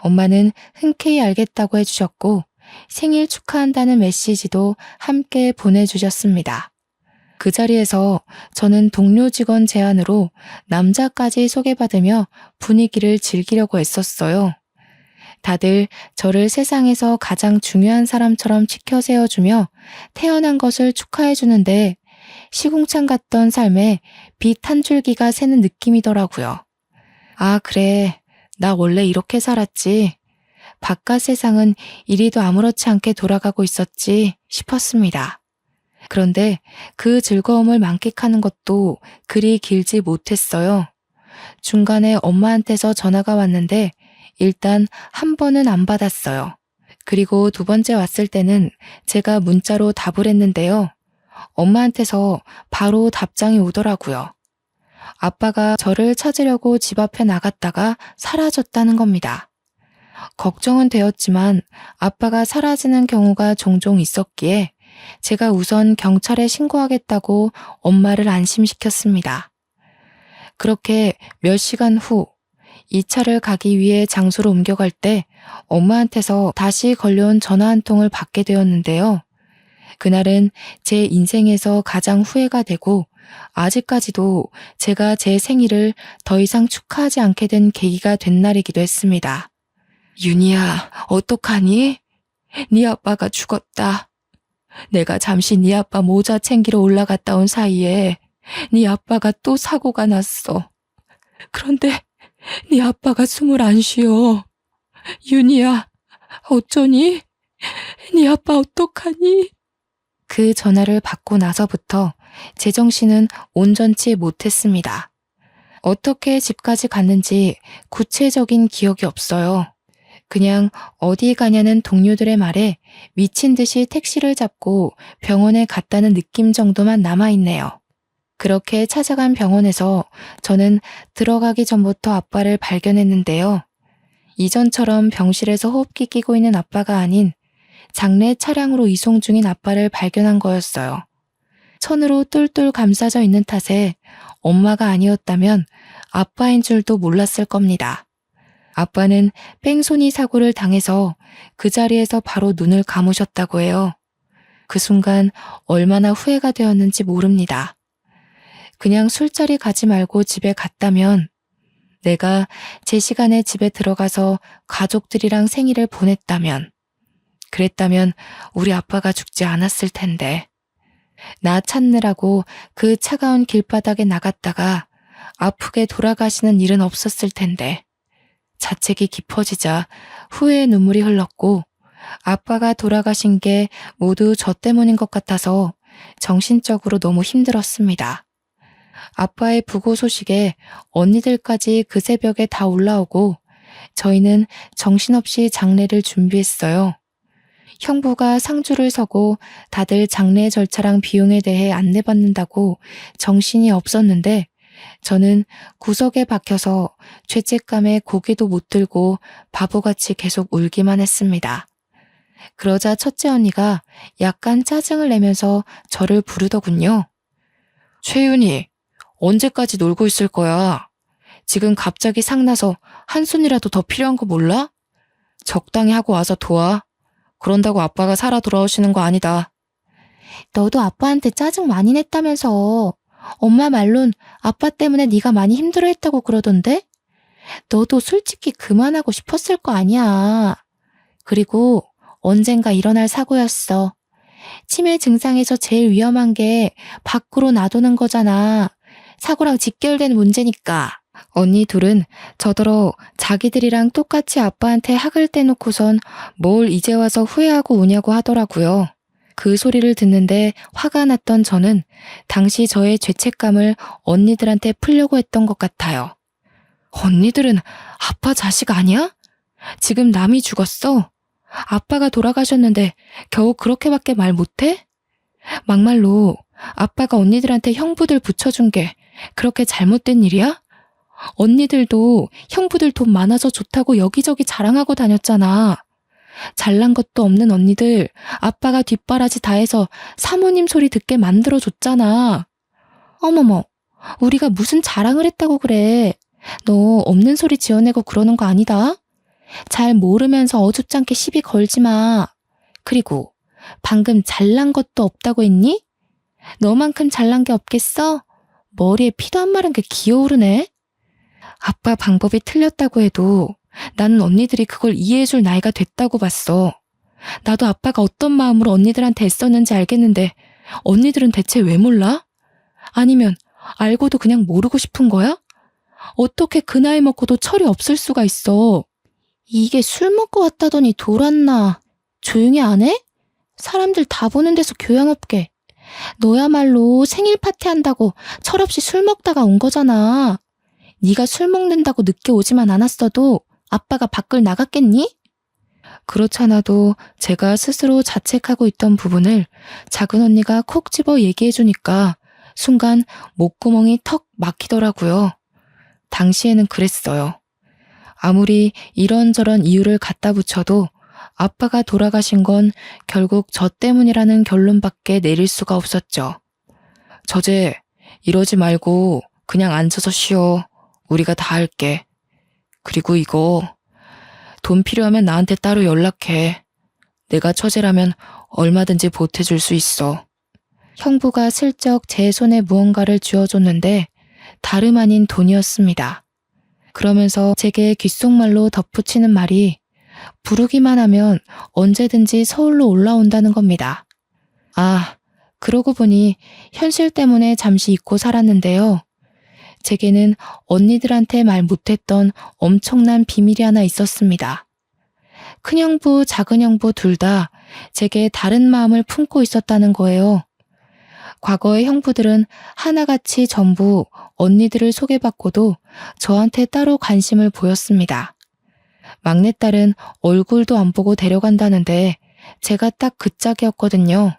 엄마는 흔쾌히 알겠다고 해주셨고 생일 축하한다는 메시지도 함께 보내주셨습니다. 그 자리에서 저는 동료 직원 제안으로 남자까지 소개받으며 분위기를 즐기려고 애썼어요. 다들 저를 세상에서 가장 중요한 사람처럼 치켜 세워주며 태어난 것을 축하해주는데 시궁창 같던 삶에 빛 한 줄기가 새는 느낌이더라고요. 아, 그래. 나 원래 이렇게 살았지. 바깥 세상은 이리도 아무렇지 않게 돌아가고 있었지 싶었습니다. 그런데 그 즐거움을 만끽하는 것도 그리 길지 못했어요. 중간에 엄마한테서 전화가 왔는데 일단 한 번은 안 받았어요. 그리고 두 번째 왔을 때는 제가 문자로 답을 했는데요. 엄마한테서 바로 답장이 오더라고요. 아빠가 저를 찾으려고 집 앞에 나갔다가 사라졌다는 겁니다. 걱정은 되었지만 아빠가 사라지는 경우가 종종 있었기에 제가 우선 경찰에 신고하겠다고 엄마를 안심시켰습니다. 그렇게 몇 시간 후 이 차를 가기 위해 장소로 옮겨갈 때 엄마한테서 다시 걸려온 전화 한 통을 받게 되었는데요. 그날은 제 인생에서 가장 후회가 되고 아직까지도 제가 제 생일을 더 이상 축하하지 않게 된 계기가 된 날이기도 했습니다. 윤희야, 어떡하니? 네 아빠가 죽었다. 내가 잠시 네 아빠 모자 챙기러 올라갔다 온 사이에 네 아빠가 또 사고가 났어. 그런데 네 아빠가 숨을 안 쉬어. 윤희야, 어쩌니? 네 아빠 어떡하니? 그 전화를 받고 나서부터 제정신은 온전치 못했습니다. 어떻게 집까지 갔는지 구체적인 기억이 없어요. 그냥 어디 가냐는 동료들의 말에 미친 듯이 택시를 잡고 병원에 갔다는 느낌 정도만 남아있네요. 그렇게 찾아간 병원에서 저는 들어가기 전부터 아빠를 발견했는데요. 이전처럼 병실에서 호흡기 끼고 있는 아빠가 아닌 장례 차량으로 이송 중인 아빠를 발견한 거였어요. 천으로 똘똘 감싸져 있는 탓에 엄마가 아니었다면 아빠인 줄도 몰랐을 겁니다. 아빠는 뺑소니 사고를 당해서 그 자리에서 바로 눈을 감으셨다고 해요. 그 순간 얼마나 후회가 되었는지 모릅니다. 그냥 술자리 가지 말고 집에 갔다면, 내가 제 시간에 집에 들어가서 가족들이랑 생일을 보냈다면, 그랬다면 우리 아빠가 죽지 않았을 텐데. 나 찾느라고 그 차가운 길바닥에 나갔다가 아프게 돌아가시는 일은 없었을 텐데. 자책이 깊어지자 후회의 눈물이 흘렀고 아빠가 돌아가신 게 모두 저 때문인 것 같아서 정신적으로 너무 힘들었습니다. 아빠의 부고 소식에 언니들까지 그 새벽에 다 올라오고 저희는 정신없이 장례를 준비했어요. 형부가 상주를 서고 다들 장례 절차랑 비용에 대해 안내받는다고 정신이 없었는데 저는 구석에 박혀서 죄책감에 고개도 못 들고 바보같이 계속 울기만 했습니다. 그러자 첫째 언니가 약간 짜증을 내면서 저를 부르더군요. 최윤희, 언제까지 놀고 있을 거야? 지금 갑자기 상나서 한 손이라도 더 필요한 거 몰라? 적당히 하고 와서 도와. 그런다고 아빠가 살아 돌아오시는 거 아니다. 너도 아빠한테 짜증 많이 냈다면서. 엄마 말론 아빠 때문에 네가 많이 힘들어했다고 그러던데? 너도 솔직히 그만하고 싶었을 거 아니야. 그리고 언젠가 일어날 사고였어. 치매 증상에서 제일 위험한 게 밖으로 놔두는 거잖아. 사고랑 직결된 문제니까. 언니 둘은 저더러 자기들이랑 똑같이 아빠한테 학을 떼놓고선 뭘 이제 와서 후회하고 오냐고 하더라고요. 그 소리를 듣는데 화가 났던 저는 당시 저의 죄책감을 언니들한테 풀려고 했던 것 같아요. 언니들은 아빠 자식 아니야? 지금 남이 죽었어. 아빠가 돌아가셨는데 겨우 그렇게밖에 말 못해? 막말로 아빠가 언니들한테 형부들 붙여준 게 그렇게 잘못된 일이야? 언니들도 형부들 돈 많아서 좋다고 여기저기 자랑하고 다녔잖아. 잘난 것도 없는 언니들 아빠가 뒷바라지 다 해서 사모님 소리 듣게 만들어줬잖아. 어머머, 우리가 무슨 자랑을 했다고 그래. 너 없는 소리 지어내고 그러는 거 아니다. 잘 모르면서 어줍잖게 시비 걸지 마. 그리고 방금 잘난 것도 없다고 했니? 너만큼 잘난 게 없겠어? 머리에 피도 안 마른 게 기어오르네. 아빠 방법이 틀렸다고 해도 나는 언니들이 그걸 이해해줄 나이가 됐다고 봤어. 나도 아빠가 어떤 마음으로 언니들한테 애썼는지 알겠는데 언니들은 대체 왜 몰라? 아니면 알고도 그냥 모르고 싶은 거야? 어떻게 그 나이 먹고도 철이 없을 수가 있어. 이게 술 먹고 왔다더니 돌았나. 조용히 안 해? 사람들 다 보는 데서 교양 없게. 너야말로 생일 파티한다고 철없이 술 먹다가 온 거잖아. 네가 술 먹는다고 늦게 오지만 않았어도 아빠가 밖을 나갔겠니? 그렇잖아도 제가 스스로 자책하고 있던 부분을 작은 언니가 콕 집어 얘기해주니까 순간 목구멍이 턱 막히더라고요. 당시에는 그랬어요. 아무리 이런저런 이유를 갖다 붙여도 아빠가 돌아가신 건 결국 저 때문이라는 결론밖에 내릴 수가 없었죠. 저제 이러지 말고 그냥 앉아서 쉬어. 우리가 다 할게. 그리고 이거 돈 필요하면 나한테 따로 연락해. 내가 처제라면 얼마든지 보태줄 수 있어. 형부가 슬쩍 제 손에 무언가를 쥐어줬는데 다름 아닌 돈이었습니다. 그러면서 제게 귓속말로 덧붙이는 말이 부르기만 하면 언제든지 서울로 올라온다는 겁니다. 아, 그러고 보니 현실 때문에 잠시 잊고 살았는데요. 제게는 언니들한테 말 못했던 엄청난 비밀이 하나 있었습니다. 큰형부, 작은형부 둘 다 제게 다른 마음을 품고 있었다는 거예요. 과거의 형부들은 하나같이 전부 언니들을 소개받고도 저한테 따로 관심을 보였습니다. 막내딸은 얼굴도 안 보고 데려간다는데 제가 딱 그 짝이었거든요.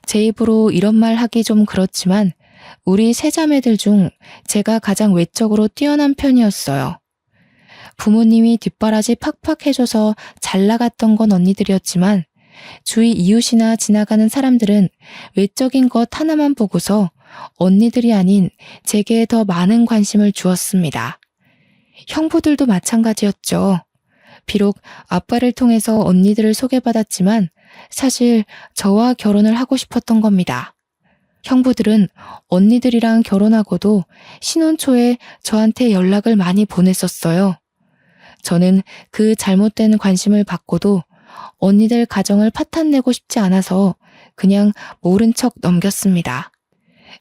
제 입으로 이런 말 하기 좀 그렇지만 우리 세 자매들 중 제가 가장 외적으로 뛰어난 편이었어요. 부모님이 뒷바라지 팍팍 해줘서 잘 나갔던 건 언니들이었지만 주위 이웃이나 지나가는 사람들은 외적인 것 하나만 보고서 언니들이 아닌 제게 더 많은 관심을 주었습니다. 형부들도 마찬가지였죠. 비록 아빠를 통해서 언니들을 소개받았지만 사실 저와 결혼을 하고 싶었던 겁니다. 형부들은 언니들이랑 결혼하고도 신혼 초에 저한테 연락을 많이 보냈었어요. 저는 그 잘못된 관심을 받고도 언니들 가정을 파탄내고 싶지 않아서 그냥 모른 척 넘겼습니다.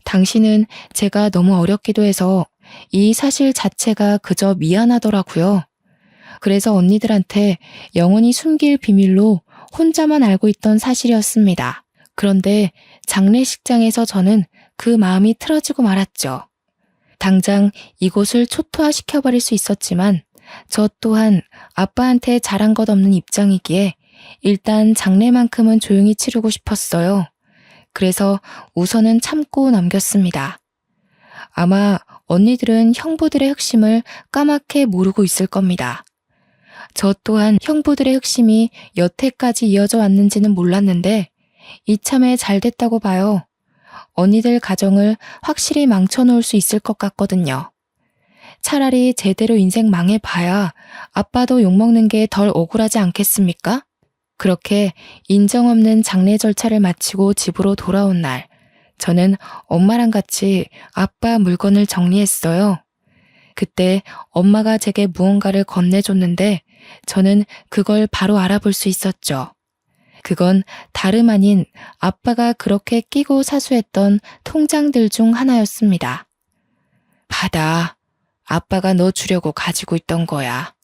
당시는 제가 너무 어렸기도 해서 이 사실 자체가 그저 미안하더라고요. 그래서 언니들한테 영원히 숨길 비밀로 혼자만 알고 있던 사실이었습니다. 그런데 장례식장에서 저는 그 마음이 틀어지고 말았죠. 당장 이곳을 초토화시켜버릴 수 있었지만 저 또한 아빠한테 잘한 것 없는 입장이기에 일단 장례만큼은 조용히 치르고 싶었어요. 그래서 우선은 참고 넘겼습니다. 아마 언니들은 형부들의 흑심을 까맣게 모르고 있을 겁니다. 저 또한 형부들의 흑심이 여태까지 이어져 왔는지는 몰랐는데 이참에 잘 됐다고 봐요. 언니들 가정을 확실히 망쳐놓을 수 있을 것 같거든요. 차라리 제대로 인생 망해봐야 아빠도 욕먹는 게 덜 억울하지 않겠습니까? 그렇게 인정 없는 장례 절차를 마치고 집으로 돌아온 날, 저는 엄마랑 같이 아빠 물건을 정리했어요. 그때 엄마가 제게 무언가를 건네줬는데 저는 그걸 바로 알아볼 수 있었죠. 그건 다름 아닌 아빠가 그렇게 끼고 사수했던 통장들 중 하나였습니다. 받아. 아빠가 너 주려고 가지고 있던 거야.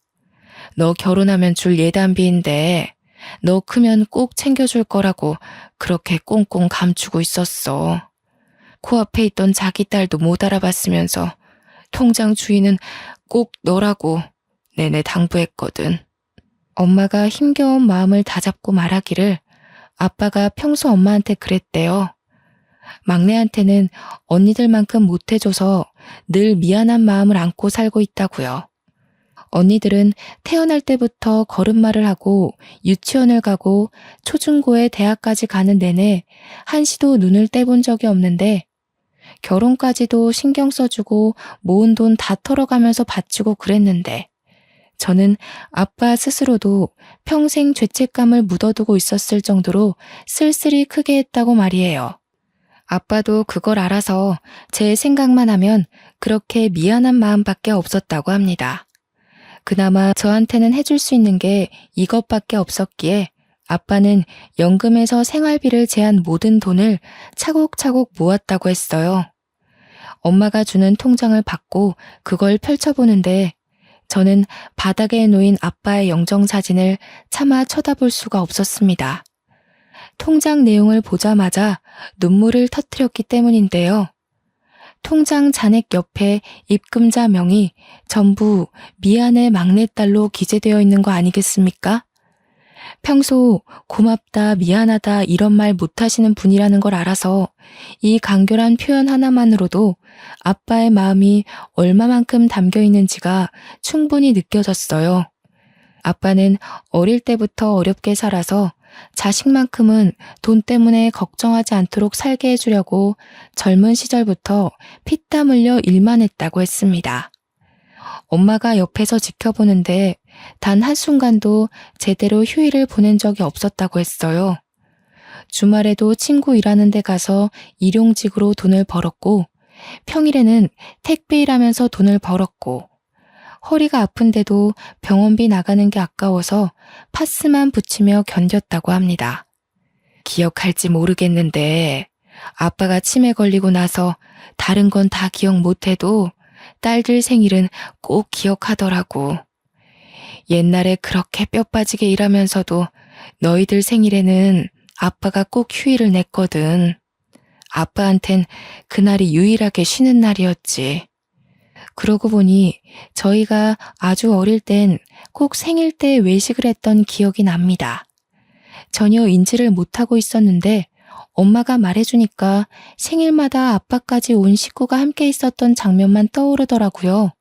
너 결혼하면 줄 예단비인데 너 크면 꼭 챙겨줄 거라고 그렇게 꽁꽁 감추고 있었어. 코앞에 있던 자기 딸도 못 알아봤으면서 통장 주인은 꼭 너라고 내내 당부했거든. 엄마가 힘겨운 마음을 다잡고 말하기를 아빠가 평소 엄마한테 그랬대요. 막내한테는 언니들만큼 못해줘서 늘 미안한 마음을 안고 살고 있다고요. 언니들은 태어날 때부터 걸음마를 하고 유치원을 가고 초중고에 대학까지 가는 내내 한시도 눈을 떼본 적이 없는데 결혼까지도 신경 써주고 모은 돈 다 털어가면서 바치고 그랬는데 저는 아빠 스스로도 평생 죄책감을 묻어두고 있었을 정도로 쓸쓸히 크게 했다고 말이에요. 아빠도 그걸 알아서 제 생각만 하면 그렇게 미안한 마음밖에 없었다고 합니다. 그나마 저한테는 해줄 수 있는 게 이것밖에 없었기에 아빠는 연금에서 생활비를 제한 모든 돈을 차곡차곡 모았다고 했어요. 엄마가 주는 통장을 받고 그걸 펼쳐보는데 저는 바닥에 놓인 아빠의 영정사진을 차마 쳐다볼 수가 없었습니다. 통장 내용을 보자마자 눈물을 터뜨렸기 때문인데요. 통장 잔액 옆에 입금자 명이 전부 미안해 막내딸로 기재되어 있는 거 아니겠습니까? 평소 고맙다, 미안하다 이런 말 못하시는 분이라는 걸 알아서 이 간결한 표현 하나만으로도 아빠의 마음이 얼마만큼 담겨 있는지가 충분히 느껴졌어요. 아빠는 어릴 때부터 어렵게 살아서 자식만큼은 돈 때문에 걱정하지 않도록 살게 해주려고 젊은 시절부터 피땀 흘려 일만 했다고 했습니다. 엄마가 옆에서 지켜보는데 단 한순간도 제대로 휴일을 보낸 적이 없었다고 했어요. 주말에도 친구 일하는 데 가서 일용직으로 돈을 벌었고 평일에는 택배 일하면서 돈을 벌었고 허리가 아픈데도 병원비 나가는 게 아까워서 파스만 붙이며 견뎠다고 합니다. 기억할지 모르겠는데 아빠가 치매 걸리고 나서 다른 건 다 기억 못해도 딸들 생일은 꼭 기억하더라고. 옛날에 그렇게 뼈 빠지게 일하면서도 너희들 생일에는 아빠가 꼭 휴일을 냈거든. 아빠한텐 그날이 유일하게 쉬는 날이었지. 그러고 보니 저희가 아주 어릴 땐 꼭 생일 때 외식을 했던 기억이 납니다. 전혀 인지를 못하고 있었는데 엄마가 말해주니까 생일마다 아빠까지 온 식구가 함께 있었던 장면만 떠오르더라고요.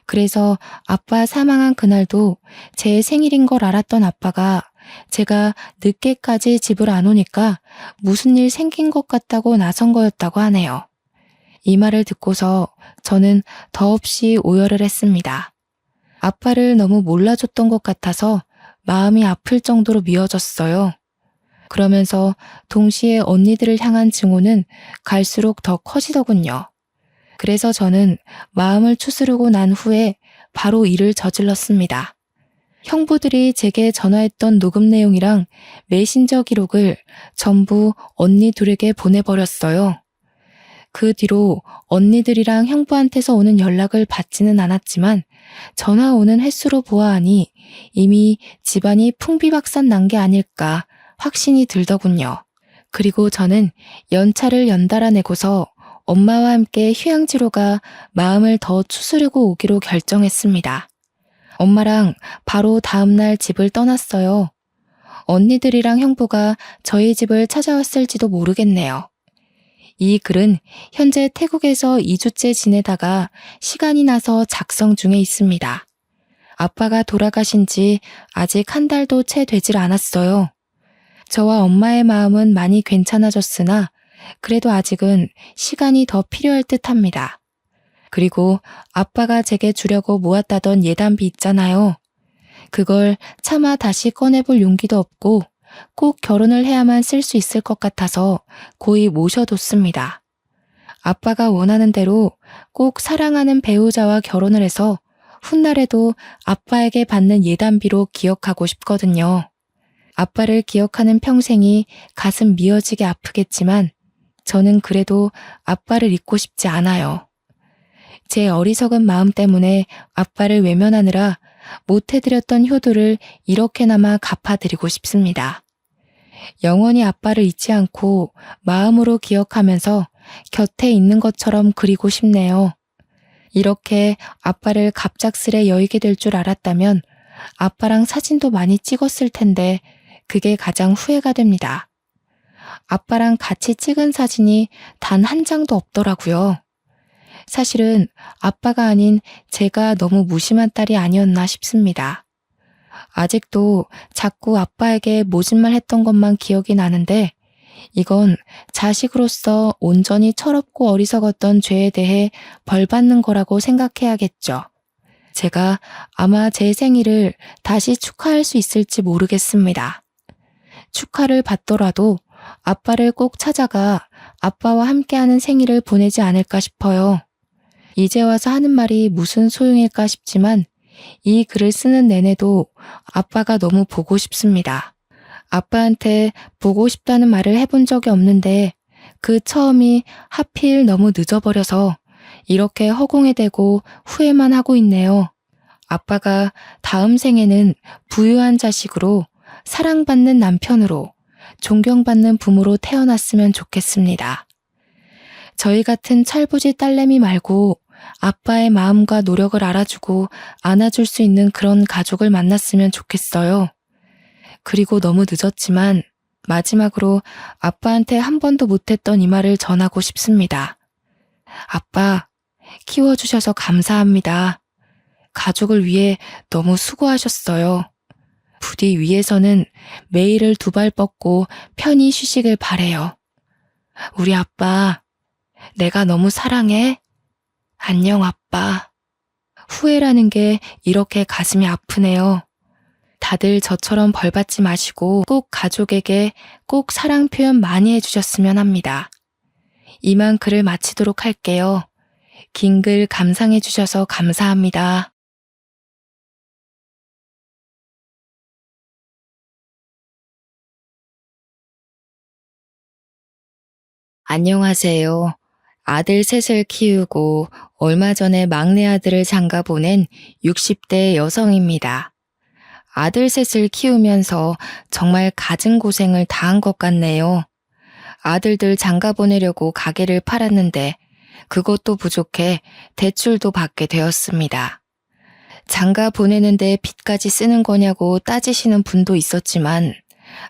그래서 아빠 사망한 그날도 제 생일인 걸 알았던 아빠가 제가 늦게까지 집을 안 오니까 무슨 일 생긴 것 같다고 나선 거였다고 하네요. 이 말을 듣고서 저는 더없이 오열을 했습니다. 아빠를 너무 몰라줬던 것 같아서 마음이 아플 정도로 미워졌어요. 그러면서 동시에 언니들을 향한 증오는 갈수록 더 커지더군요. 그래서 저는 마음을 추스르고 난 후에 바로 일을 저질렀습니다. 형부들이 제게 전화했던 녹음 내용이랑 메신저 기록을 전부 언니 둘에게 보내버렸어요. 그 뒤로 언니들이랑 형부한테서 오는 연락을 받지는 않았지만 전화 오는 횟수로 보아하니 이미 집안이 풍비박산 난 게 아닐까 확신이 들더군요. 그리고 저는 연차를 연달아 내고서 엄마와 함께 휴양지로 가 마음을 더 추스르고 오기로 결정했습니다. 엄마랑 바로 다음날 집을 떠났어요. 언니들이랑 형부가 저희 집을 찾아왔을지도 모르겠네요. 이 글은 현재 태국에서 2주째 지내다가 시간이 나서 작성 중에 있습니다. 아빠가 돌아가신 지 아직 한 달도 채 되질 않았어요. 저와 엄마의 마음은 많이 괜찮아졌으나 그래도 아직은 시간이 더 필요할 듯합니다. 그리고 아빠가 제게 주려고 모았다던 예단비 있잖아요. 그걸 차마 다시 꺼내볼 용기도 없고 꼭 결혼을 해야만 쓸 수 있을 것 같아서 고이 모셔뒀습니다. 아빠가 원하는 대로 꼭 사랑하는 배우자와 결혼을 해서 훗날에도 아빠에게 받는 예단비로 기억하고 싶거든요. 아빠를 기억하는 평생이 가슴 미어지게 아프겠지만 저는 그래도 아빠를 잊고 싶지 않아요. 제 어리석은 마음 때문에 아빠를 외면하느라 못해드렸던 효도를 이렇게나마 갚아드리고 싶습니다. 영원히 아빠를 잊지 않고 마음으로 기억하면서 곁에 있는 것처럼 그리고 싶네요. 이렇게 아빠를 갑작스레 여의게 될 줄 알았다면 아빠랑 사진도 많이 찍었을 텐데 그게 가장 후회가 됩니다. 아빠랑 같이 찍은 사진이 단 한 장도 없더라고요. 사실은 아빠가 아닌 제가 너무 무심한 딸이 아니었나 싶습니다. 아직도 자꾸 아빠에게 모진말 했던 것만 기억이 나는데 이건 자식으로서 온전히 철없고 어리석었던 죄에 대해 벌 받는 거라고 생각해야겠죠. 제가 아마 제 생일을 다시 축하할 수 있을지 모르겠습니다. 축하를 받더라도 아빠를 꼭 찾아가 아빠와 함께하는 생일을 보내지 않을까 싶어요. 이제 와서 하는 말이 무슨 소용일까 싶지만 이 글을 쓰는 내내도 아빠가 너무 보고 싶습니다. 아빠한테 보고 싶다는 말을 해본 적이 없는데 그 처음이 하필 너무 늦어버려서 이렇게 허공에 대고 후회만 하고 있네요. 아빠가 다음 생에는 부유한 자식으로 사랑받는 남편으로 존경받는 부모로 태어났으면 좋겠습니다. 저희 같은 철부지 딸내미 말고 아빠의 마음과 노력을 알아주고 안아줄 수 있는 그런 가족을 만났으면 좋겠어요. 그리고 너무 늦었지만 마지막으로 아빠한테 한 번도 못했던 이 말을 전하고 싶습니다. 아빠, 키워주셔서 감사합니다. 가족을 위해 너무 수고하셨어요. 부디 위에서는 매일을 두 발 뻗고 편히 쉬시길 바래요. 우리 아빠, 내가 너무 사랑해. 안녕 아빠. 후회라는 게 이렇게 가슴이 아프네요. 다들 저처럼 벌받지 마시고 꼭 가족에게 꼭 사랑 표현 많이 해주셨으면 합니다. 이만 글을 마치도록 할게요. 긴 글 감상해 주셔서 감사합니다. 안녕하세요. 아들 셋을 키우고 얼마 전에 막내 아들을 장가 보낸 60대 여성입니다. 아들 셋을 키우면서 정말 갖은 고생을 다한 것 같네요. 아들들 장가 보내려고 가게를 팔았는데 그것도 부족해 대출도 받게 되었습니다. 장가 보내는데 빚까지 쓰는 거냐고 따지시는 분도 있었지만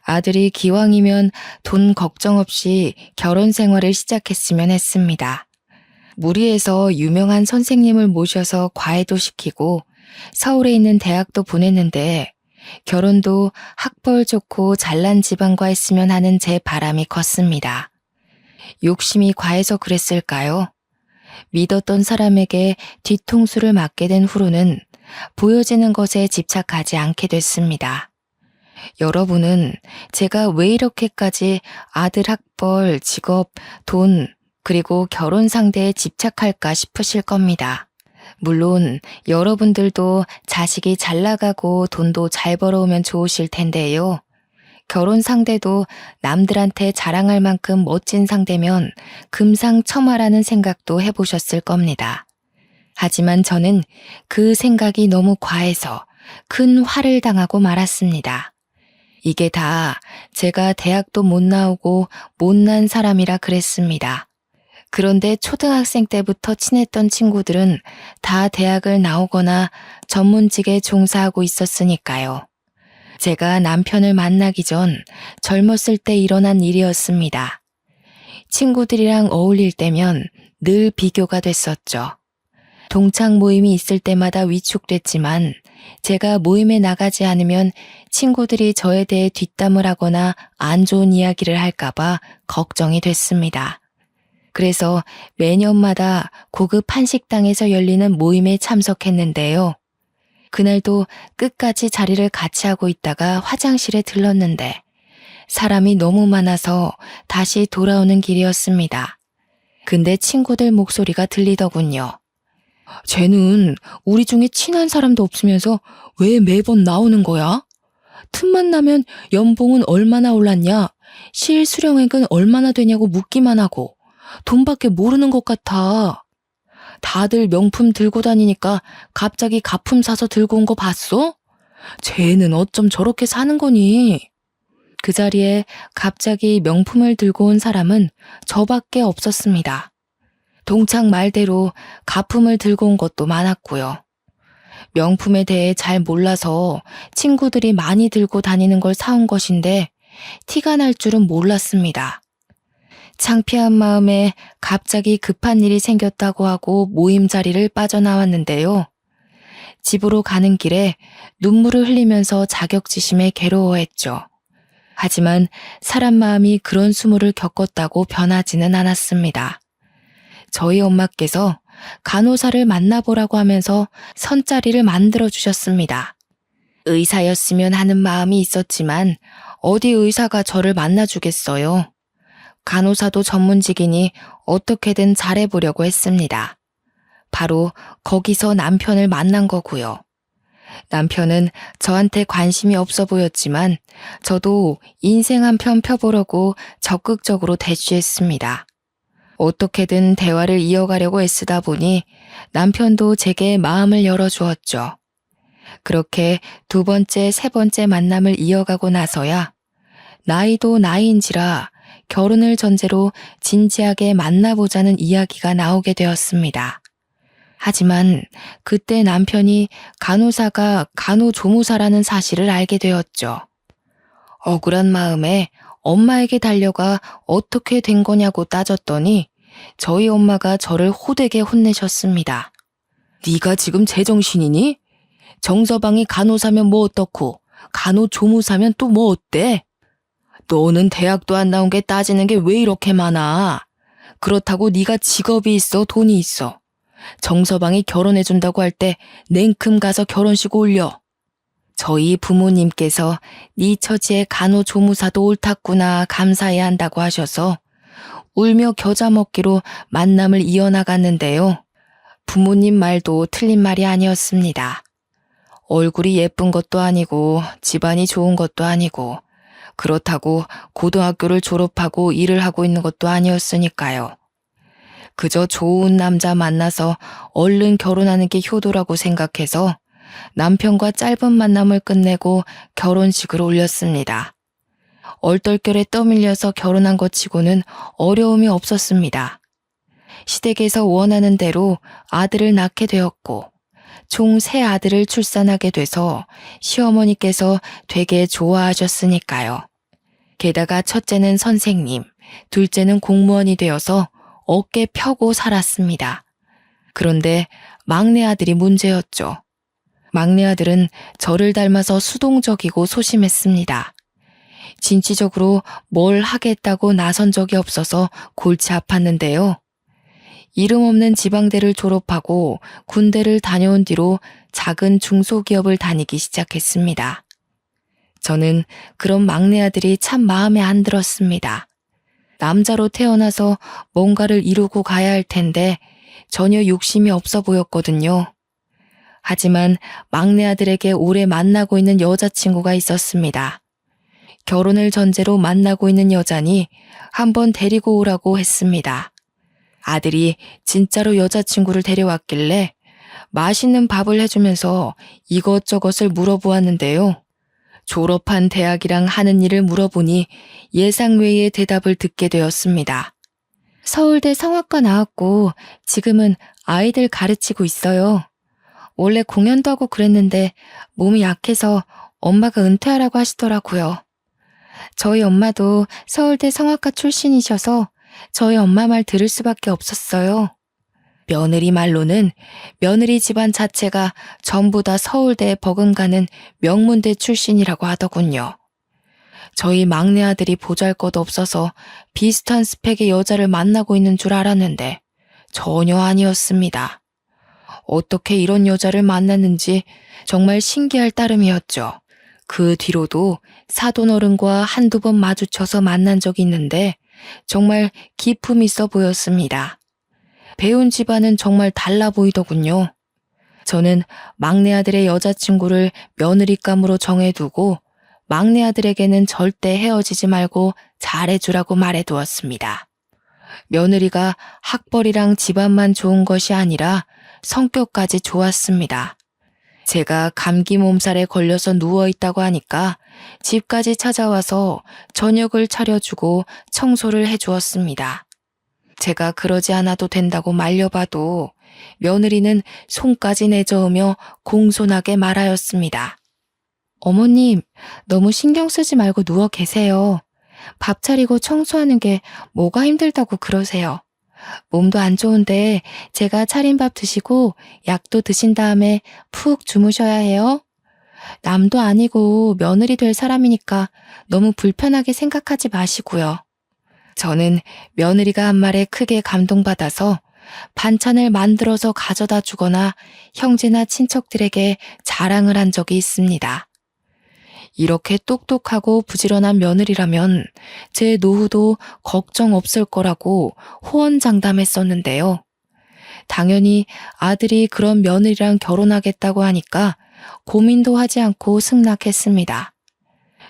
아들이 기왕이면 돈 걱정 없이 결혼 생활을 시작했으면 했습니다. 무리해서 유명한 선생님을 모셔서 과외도 시키고 서울에 있는 대학도 보냈는데 결혼도 학벌 좋고 잘난 집안과 했으면 하는 제 바람이 컸습니다. 욕심이 과해서 그랬을까요? 믿었던 사람에게 뒤통수를 맞게 된 후로는 보여지는 것에 집착하지 않게 됐습니다. 여러분은 제가 왜 이렇게까지 아들 학벌, 직업, 돈, 그리고 결혼 상대에 집착할까 싶으실 겁니다. 물론 여러분들도 자식이 잘 나가고 돈도 잘 벌어오면 좋으실 텐데요. 결혼 상대도 남들한테 자랑할 만큼 멋진 상대면 금상첨화라는 생각도 해보셨을 겁니다. 하지만 저는 그 생각이 너무 과해서 큰 화를 당하고 말았습니다. 이게 다 제가 대학도 못 나오고 못난 사람이라 그랬습니다. 그런데 초등학생 때부터 친했던 친구들은 다 대학을 나오거나 전문직에 종사하고 있었으니까요. 제가 남편을 만나기 전 젊었을 때 일어난 일이었습니다. 친구들이랑 어울릴 때면 늘 비교가 됐었죠. 동창 모임이 있을 때마다 위축됐지만 제가 모임에 나가지 않으면 친구들이 저에 대해 뒷담을 하거나 안 좋은 이야기를 할까봐 걱정이 됐습니다. 그래서 매년마다 고급 한식당에서 열리는 모임에 참석했는데요. 그날도 끝까지 자리를 같이 하고 있다가 화장실에 들렀는데 사람이 너무 많아서 다시 돌아오는 길이었습니다. 근데 친구들 목소리가 들리더군요. 쟤는 우리 중에 친한 사람도 없으면서 왜 매번 나오는 거야? 틈만 나면 연봉은 얼마나 올랐냐? 실수령액은 얼마나 되냐고 묻기만 하고 돈밖에 모르는 것 같아. 다들 명품 들고 다니니까 갑자기 가품 사서 들고 온 거 봤어? 쟤는 어쩜 저렇게 사는 거니? 그 자리에 갑자기 명품을 들고 온 사람은 저밖에 없었습니다. 동창 말대로 가품을 들고 온 것도 많았고요. 명품에 대해 잘 몰라서 친구들이 많이 들고 다니는 걸 사온 것인데 티가 날 줄은 몰랐습니다. 창피한 마음에 갑자기 급한 일이 생겼다고 하고 모임 자리를 빠져나왔는데요. 집으로 가는 길에 눈물을 흘리면서 자격지심에 괴로워했죠. 하지만 사람 마음이 그런 수모를 겪었다고 변하지는 않았습니다. 저희 엄마께서 간호사를 만나보라고 하면서 선자리를 만들어 주셨습니다. 의사였으면 하는 마음이 있었지만 어디 의사가 저를 만나주겠어요. 간호사도 전문직이니 어떻게든 잘해보려고 했습니다. 바로 거기서 남편을 만난 거고요. 남편은 저한테 관심이 없어 보였지만 저도 인생 한 편 펴보려고 적극적으로 대쉬했습니다. 어떻게든 대화를 이어가려고 애쓰다 보니 남편도 제게 마음을 열어주었죠. 그렇게 두 번째, 세 번째 만남을 이어가고 나서야 나이도 나이인지라 결혼을 전제로 진지하게 만나보자는 이야기가 나오게 되었습니다. 하지만 그때 남편이 간호사가 간호조무사라는 사실을 알게 되었죠. 억울한 마음에 엄마에게 달려가 어떻게 된 거냐고 따졌더니 저희 엄마가 저를 호되게 혼내셨습니다. 네가 지금 제정신이니? 정서방이 간호사면 뭐 어떻고 간호조무사면 또 뭐 어때? 너는 대학도 안 나온 게 따지는 게 왜 이렇게 많아? 그렇다고 네가 직업이 있어 돈이 있어. 정서방이 결혼해준다고 할 때 냉큼 가서 결혼식 올려. 저희 부모님께서 네 처지에 간호조무사도 옳았구나 감사해야 한다고 하셔서 울며 겨자 먹기로 만남을 이어나갔는데요. 부모님 말도 틀린 말이 아니었습니다. 얼굴이 예쁜 것도 아니고 집안이 좋은 것도 아니고 그렇다고 고등학교를 졸업하고 일을 하고 있는 것도 아니었으니까요. 그저 좋은 남자 만나서 얼른 결혼하는 게 효도라고 생각해서 남편과 짧은 만남을 끝내고 결혼식을 올렸습니다. 얼떨결에 떠밀려서 결혼한 것 치고는 어려움이 없었습니다. 시댁에서 원하는 대로 아들을 낳게 되었고 총 3아들을 출산하게 돼서 시어머니께서 되게 좋아하셨으니까요. 게다가 첫째는 선생님, 둘째는 공무원이 되어서 어깨 펴고 살았습니다. 그런데 막내 아들이 문제였죠. 막내 아들은 저를 닮아서 수동적이고 소심했습니다. 진취적으로 뭘 하겠다고 나선 적이 없어서 골치 아팠는데요. 이름 없는 지방대를 졸업하고 군대를 다녀온 뒤로 작은 중소기업을 다니기 시작했습니다. 저는 그런 막내 아들이 참 마음에 안 들었습니다. 남자로 태어나서 뭔가를 이루고 가야 할 텐데 전혀 욕심이 없어 보였거든요. 하지만 막내 아들에게 오래 만나고 있는 여자친구가 있었습니다. 결혼을 전제로 만나고 있는 여자니 한번 데리고 오라고 했습니다. 아들이 진짜로 여자친구를 데려왔길래 맛있는 밥을 해주면서 이것저것을 물어보았는데요. 졸업한 대학이랑 하는 일을 물어보니 예상 외의 대답을 듣게 되었습니다. 서울대 성악과 나왔고 지금은 아이들 가르치고 있어요. 원래 공연도 하고 그랬는데 몸이 약해서 엄마가 은퇴하라고 하시더라고요. 저희 엄마도 서울대 성악과 출신이셔서 저희 엄마 말 들을 수밖에 없었어요. 며느리 말로는 며느리 집안 자체가 전부 다 서울대에 버금가는 명문대 출신이라고 하더군요. 저희 막내 아들이 보잘것없어서 비슷한 스펙의 여자를 만나고 있는 줄 알았는데 전혀 아니었습니다. 어떻게 이런 여자를 만났는지 정말 신기할 따름이었죠. 그 뒤로도 사돈어른과 한두 번 마주쳐서 만난 적이 있는데 정말 기품 있어 보였습니다. 배운 집안은 정말 달라 보이더군요. 저는 막내 아들의 여자친구를 며느리감으로 정해두고 막내 아들에게는 절대 헤어지지 말고 잘해주라고 말해두었습니다. 며느리가 학벌이랑 집안만 좋은 것이 아니라 성격까지 좋았습니다. 제가 감기 몸살에 걸려서 누워있다고 하니까 집까지 찾아와서 저녁을 차려주고 청소를 해주었습니다. 제가 그러지 않아도 된다고 말려봐도 며느리는 손까지 내저으며 공손하게 말하였습니다. 어머님, 너무 신경 쓰지 말고 누워 계세요. 밥 차리고 청소하는 게 뭐가 힘들다고 그러세요. 몸도 안 좋은데 제가 차린 밥 드시고 약도 드신 다음에 푹 주무셔야 해요. 남도 아니고 며느리 될 사람이니까 너무 불편하게 생각하지 마시고요. 저는 며느리가 한 말에 크게 감동받아서 반찬을 만들어서 가져다 주거나 형제나 친척들에게 자랑을 한 적이 있습니다. 이렇게 똑똑하고 부지런한 며느리라면 제 노후도 걱정 없을 거라고 호언장담했었는데요. 당연히 아들이 그런 며느리랑 결혼하겠다고 하니까 고민도 하지 않고 승낙했습니다.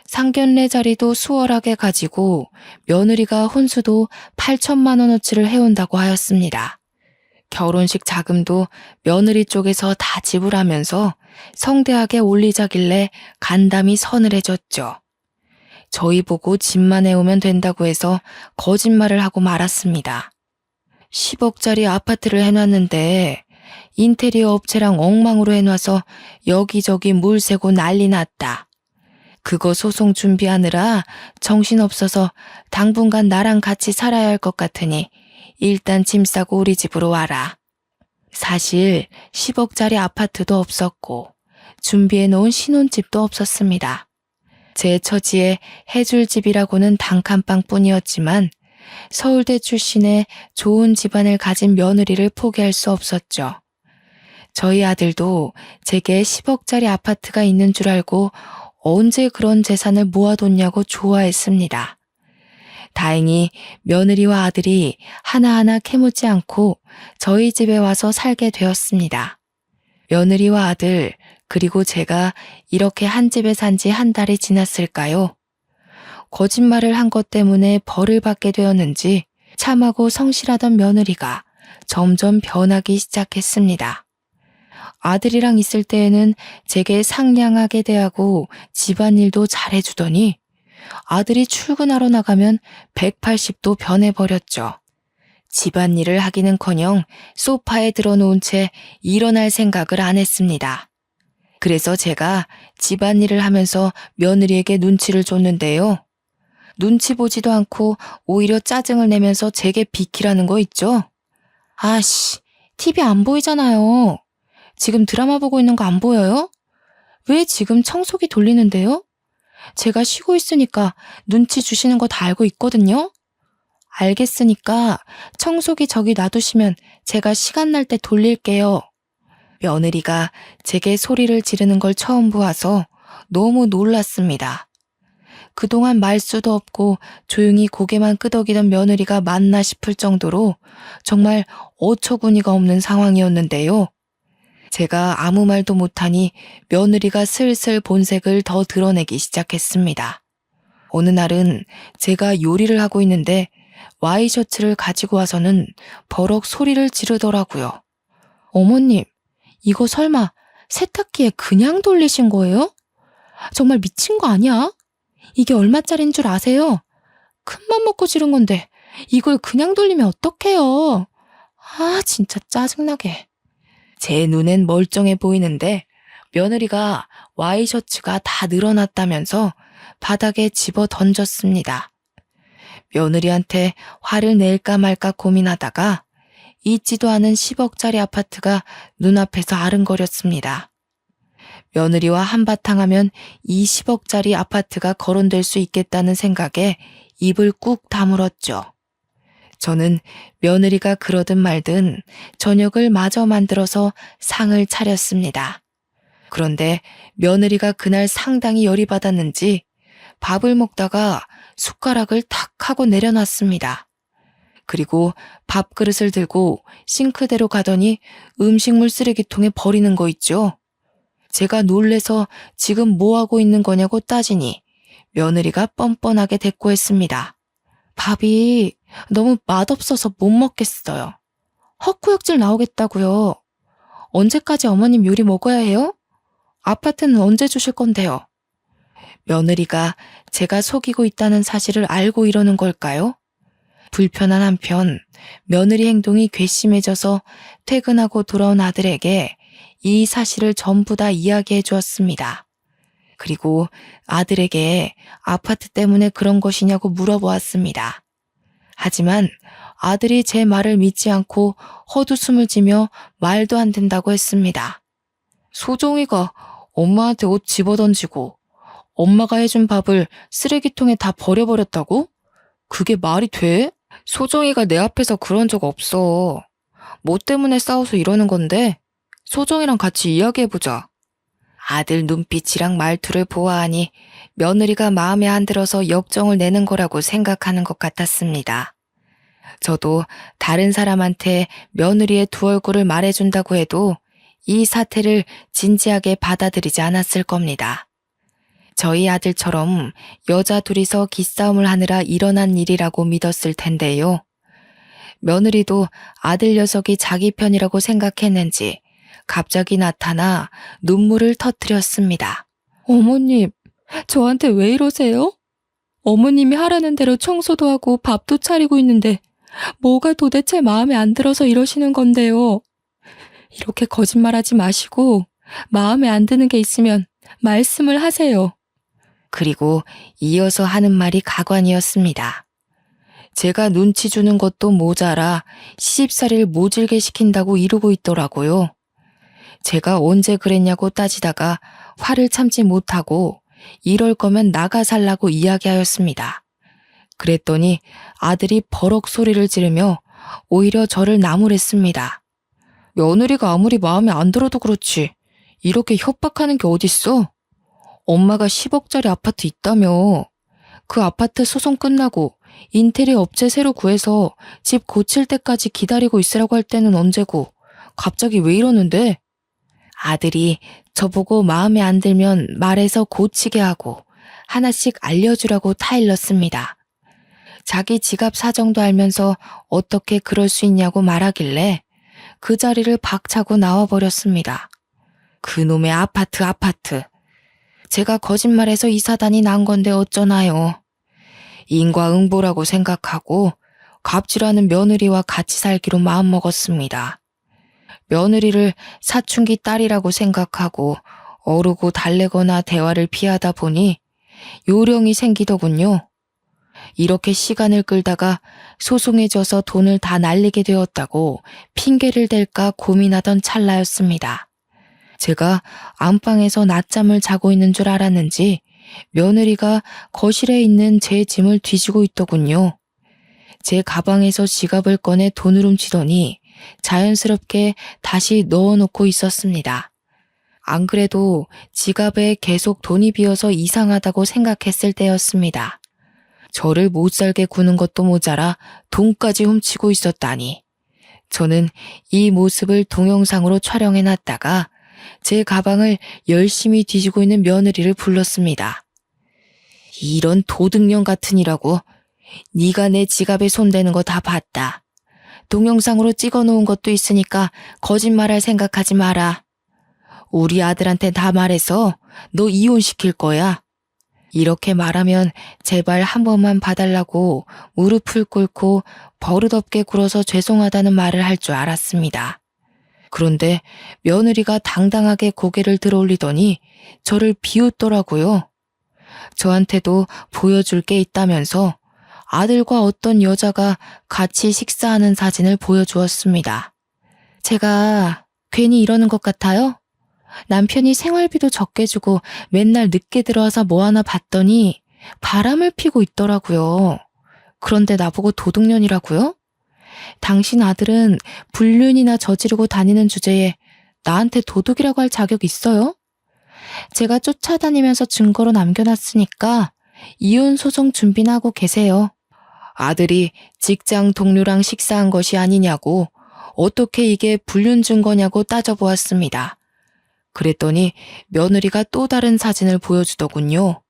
상견례 자리도 수월하게 가지고 며느리가 혼수도 8천만 원어치를 해온다고 하였습니다. 결혼식 자금도 며느리 쪽에서 다 지불하면서 성대하게 올리자길래 간담이 서늘해졌죠. 저희 보고 집만 해오면 된다고 해서 거짓말을 하고 말았습니다. 10억짜리 아파트를 해놨는데 인테리어 업체랑 엉망으로 해놔서 여기저기 물 새고 난리 났다. 그거 소송 준비하느라 정신없어서 당분간 나랑 같이 살아야 할 것 같으니 일단 짐 싸고 우리 집으로 와라. 사실 10억짜리 아파트도 없었고 준비해 놓은 신혼집도 없었습니다. 제 처지에 해줄 집이라고는 단칸방뿐이었지만 서울대 출신의 좋은 집안을 가진 며느리를 포기할 수 없었죠. 저희 아들도 제게 10억짜리 아파트가 있는 줄 알고 언제 그런 재산을 모아뒀냐고 좋아했습니다. 다행히 며느리와 아들이 하나하나 캐묻지 않고 저희 집에 와서 살게 되었습니다. 며느리와 아들 그리고 제가 이렇게 한 집에 산 지 한 달이 지났을까요? 거짓말을 한 것 때문에 벌을 받게 되었는지 참하고 성실하던 며느리가 점점 변하기 시작했습니다. 아들이랑 있을 때에는 제게 상냥하게 대하고 집안일도 잘해주더니 아들이 출근하러 나가면 180도 변해버렸죠. 집안일을 하기는커녕 소파에 들어놓은 채 일어날 생각을 안 했습니다. 그래서 제가 집안일을 하면서 며느리에게 눈치를 줬는데요. 눈치 보지도 않고 오히려 짜증을 내면서 제게 비키라는 거 있죠? 아씨, TV 안 보이잖아요. 지금 드라마 보고 있는 거 안 보여요? 왜 지금 청소기 돌리는데요? 제가 쉬고 있으니까 눈치 주시는 거 다 알고 있거든요? 알겠으니까 청소기 저기 놔두시면 제가 시간 날 때 돌릴게요. 며느리가 제게 소리를 지르는 걸 처음 보아서 너무 놀랐습니다. 그동안 말수도 없고 조용히 고개만 끄덕이던 며느리가 맞나 싶을 정도로 정말 어처구니가 없는 상황이었는데요. 제가 아무 말도 못하니 며느리가 슬슬 본색을 더 드러내기 시작했습니다. 어느 날은 제가 요리를 하고 있는데 와이셔츠를 가지고 와서는 버럭 소리를 지르더라고요. 어머님, 이거 설마 세탁기에 그냥 돌리신 거예요? 정말 미친 거 아니야? 이게 얼마짜린 줄 아세요? 큰맘 먹고 지른 건데 이걸 그냥 돌리면 어떡해요? 아, 진짜 짜증나게. 제 눈엔 멀쩡해 보이는데 며느리가 와이셔츠가 다 늘어났다면서 바닥에 집어 던졌습니다. 며느리한테 화를 낼까 말까 고민하다가 있지도 않은 10억짜리 아파트가 눈앞에서 아른거렸습니다. 며느리와 한바탕 하면 이 10억짜리 아파트가 거론될 수 있겠다는 생각에 입을 꾹 다물었죠. 저는 며느리가 그러든 말든 저녁을 마저 만들어서 상을 차렸습니다. 그런데 며느리가 그날 상당히 열이 받았는지 밥을 먹다가 숟가락을 탁 하고 내려놨습니다. 그리고 밥그릇을 들고 싱크대로 가더니 음식물 쓰레기통에 버리는 거 있죠. 제가 놀래서 지금 뭐하고 있는 거냐고 따지니 며느리가 뻔뻔하게 대꾸했습니다. 밥이 너무 맛없어서 못 먹겠어요. 헛구역질 나오겠다고요. 언제까지 어머님 요리 먹어야 해요? 아파트는 언제 주실 건데요? 며느리가 제가 속이고 있다는 사실을 알고 이러는 걸까요? 불편한 한편 며느리 행동이 괘씸해져서 퇴근하고 돌아온 아들에게 이 사실을 전부 다 이야기해 주었습니다. 그리고 아들에게 아파트 때문에 그런 것이냐고 물어보았습니다. 하지만 아들이 제 말을 믿지 않고 헛웃음을 지며 말도 안 된다고 했습니다. 소정이가 엄마한테 옷 집어던지고 엄마가 해준 밥을 쓰레기통에 다 버려버렸다고? 그게 말이 돼? 소정이가 내 앞에서 그런 적 없어. 뭐 때문에 싸워서 이러는 건데? 소정이랑 같이 이야기해보자. 아들 눈빛이랑 말투를 보아하니 며느리가 마음에 안 들어서 역정을 내는 거라고 생각하는 것 같았습니다. 저도 다른 사람한테 며느리의 두 얼굴을 말해준다고 해도 이 사태를 진지하게 받아들이지 않았을 겁니다. 저희 아들처럼 여자 둘이서 기싸움을 하느라 일어난 일이라고 믿었을 텐데요. 며느리도 아들 녀석이 자기 편이라고 생각했는지 갑자기 나타나 눈물을 터뜨렸습니다. 어머님, 저한테 왜 이러세요? 어머님이 하라는 대로 청소도 하고 밥도 차리고 있는데 뭐가 도대체 마음에 안 들어서 이러시는 건데요. 이렇게 거짓말하지 마시고 마음에 안 드는 게 있으면 말씀을 하세요. 그리고 이어서 하는 말이 가관이었습니다. 제가 눈치 주는 것도 모자라 시집살이를 모질게 시킨다고 이러고 있더라고요. 제가 언제 그랬냐고 따지다가 화를 참지 못하고 이럴 거면 나가 살라고 이야기하였습니다. 그랬더니 아들이 버럭 소리를 지르며 오히려 저를 나무랬습니다. 며느리가 아무리 마음에 안 들어도 그렇지 이렇게 협박하는 게 어딨어? 엄마가 10억짜리 아파트 있다며. 그 아파트 소송 끝나고 인테리어 업체 새로 구해서 집 고칠 때까지 기다리고 있으라고 할 때는 언제고 갑자기 왜 이러는데? 아들이 저보고 마음에 안 들면 말해서 고치게 하고 하나씩 알려주라고 타일렀습니다. 자기 지갑 사정도 알면서 어떻게 그럴 수 있냐고 말하길래 그 자리를 박차고 나와버렸습니다. 그놈의 아파트. 제가 거짓말해서 이 사단이 난 건데 어쩌나요. 인과응보라고 생각하고 갑질하는 며느리와 같이 살기로 마음먹었습니다. 며느리를 사춘기 딸이라고 생각하고 어르고 달래거나 대화를 피하다 보니 요령이 생기더군요. 이렇게 시간을 끌다가 소송에 져서 돈을 다 날리게 되었다고 핑계를 댈까 고민하던 찰나였습니다. 제가 안방에서 낮잠을 자고 있는 줄 알았는지 며느리가 거실에 있는 제 짐을 뒤지고 있더군요. 제 가방에서 지갑을 꺼내 돈을 훔치더니 자연스럽게 다시 넣어놓고 있었습니다. 안 그래도 지갑에 계속 돈이 비어서 이상하다고 생각했을 때였습니다. 저를 못살게 구는 것도 모자라 돈까지 훔치고 있었다니. 저는 이 모습을 동영상으로 촬영해놨다가 제 가방을 열심히 뒤지고 있는 며느리를 불렀습니다. 이런 도둑년 같으니라고. 네가 내 지갑에 손대는 거 다 봤다. 동영상으로 찍어놓은 것도 있으니까 거짓말할 생각하지 마라. 우리 아들한테 다 말해서 너 이혼시킬 거야. 이렇게 말하면 제발 한 번만 봐달라고 무릎을 꿇고 버릇없게 굴어서 죄송하다는 말을 할 줄 알았습니다. 그런데 며느리가 당당하게 고개를 들어올리더니 저를 비웃더라고요. 저한테도 보여줄 게 있다면서 아들과 어떤 여자가 같이 식사하는 사진을 보여주었습니다. 제가 괜히 이러는 것 같아요? 남편이 생활비도 적게 주고 맨날 늦게 들어와서 뭐 하나 봤더니 바람을 피고 있더라고요. 그런데 나보고 도둑년이라고요? 당신 아들은 불륜이나 저지르고 다니는 주제에 나한테 도둑이라고 할 자격 있어요? 제가 쫓아다니면서 증거로 남겨놨으니까 이혼 소송 준비나 하고 계세요. 아들이 직장 동료랑 식사한 것이 아니냐고 어떻게 이게 불륜 증거냐고 따져보았습니다. 그랬더니 며느리가 또 다른 사진을 보여주더군요.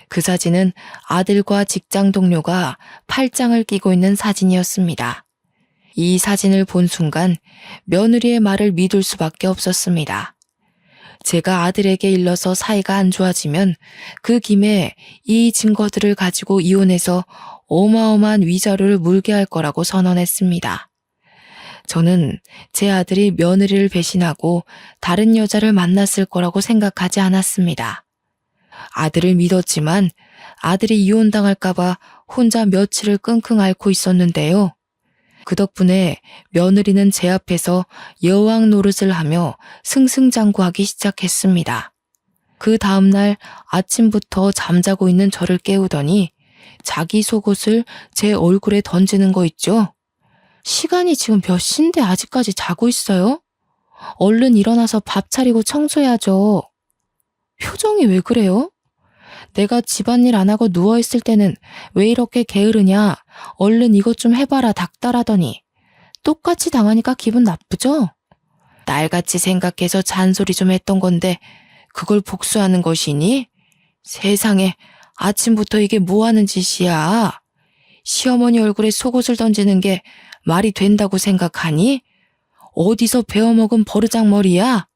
그 사진은 아들과 직장 동료가 팔짱을 끼고 있는 사진이었습니다. 이 사진을 본 순간 며느리의 말을 믿을 수밖에 없었습니다. 제가 아들에게 일러서 사이가 안 좋아지면 그 김에 이 증거들을 가지고 이혼해서 어마어마한 위자료를 물게 할 거라고 선언했습니다. 저는 제 아들이 며느리를 배신하고 다른 여자를 만났을 거라고 생각하지 않았습니다. 아들을 믿었지만 아들이 이혼당할까봐 혼자 며칠을 끙끙 앓고 있었는데요. 그 덕분에 며느리는 제 앞에서 여왕 노릇을 하며 승승장구하기 시작했습니다. 그 다음날 아침부터 잠자고 있는 저를 깨우더니 자기 속옷을 제 얼굴에 던지는 거 있죠? 시간이 지금 몇 시인데 아직까지 자고 있어요? 얼른 일어나서 밥 차리고 청소해야죠. 표정이 왜 그래요? 내가 집안일 안 하고 누워있을 때는 왜 이렇게 게으르냐? 얼른 이것 좀 해봐라 닥달하더니 똑같이 당하니까 기분 나쁘죠? 날같이 생각해서 잔소리 좀 했던 건데 그걸 복수하는 것이니? 세상에, 아침부터 이게 뭐 하는 짓이야? 시어머니 얼굴에 속옷을 던지는 게 말이 된다고 생각하니? 어디서 배워먹은 버르장머리야?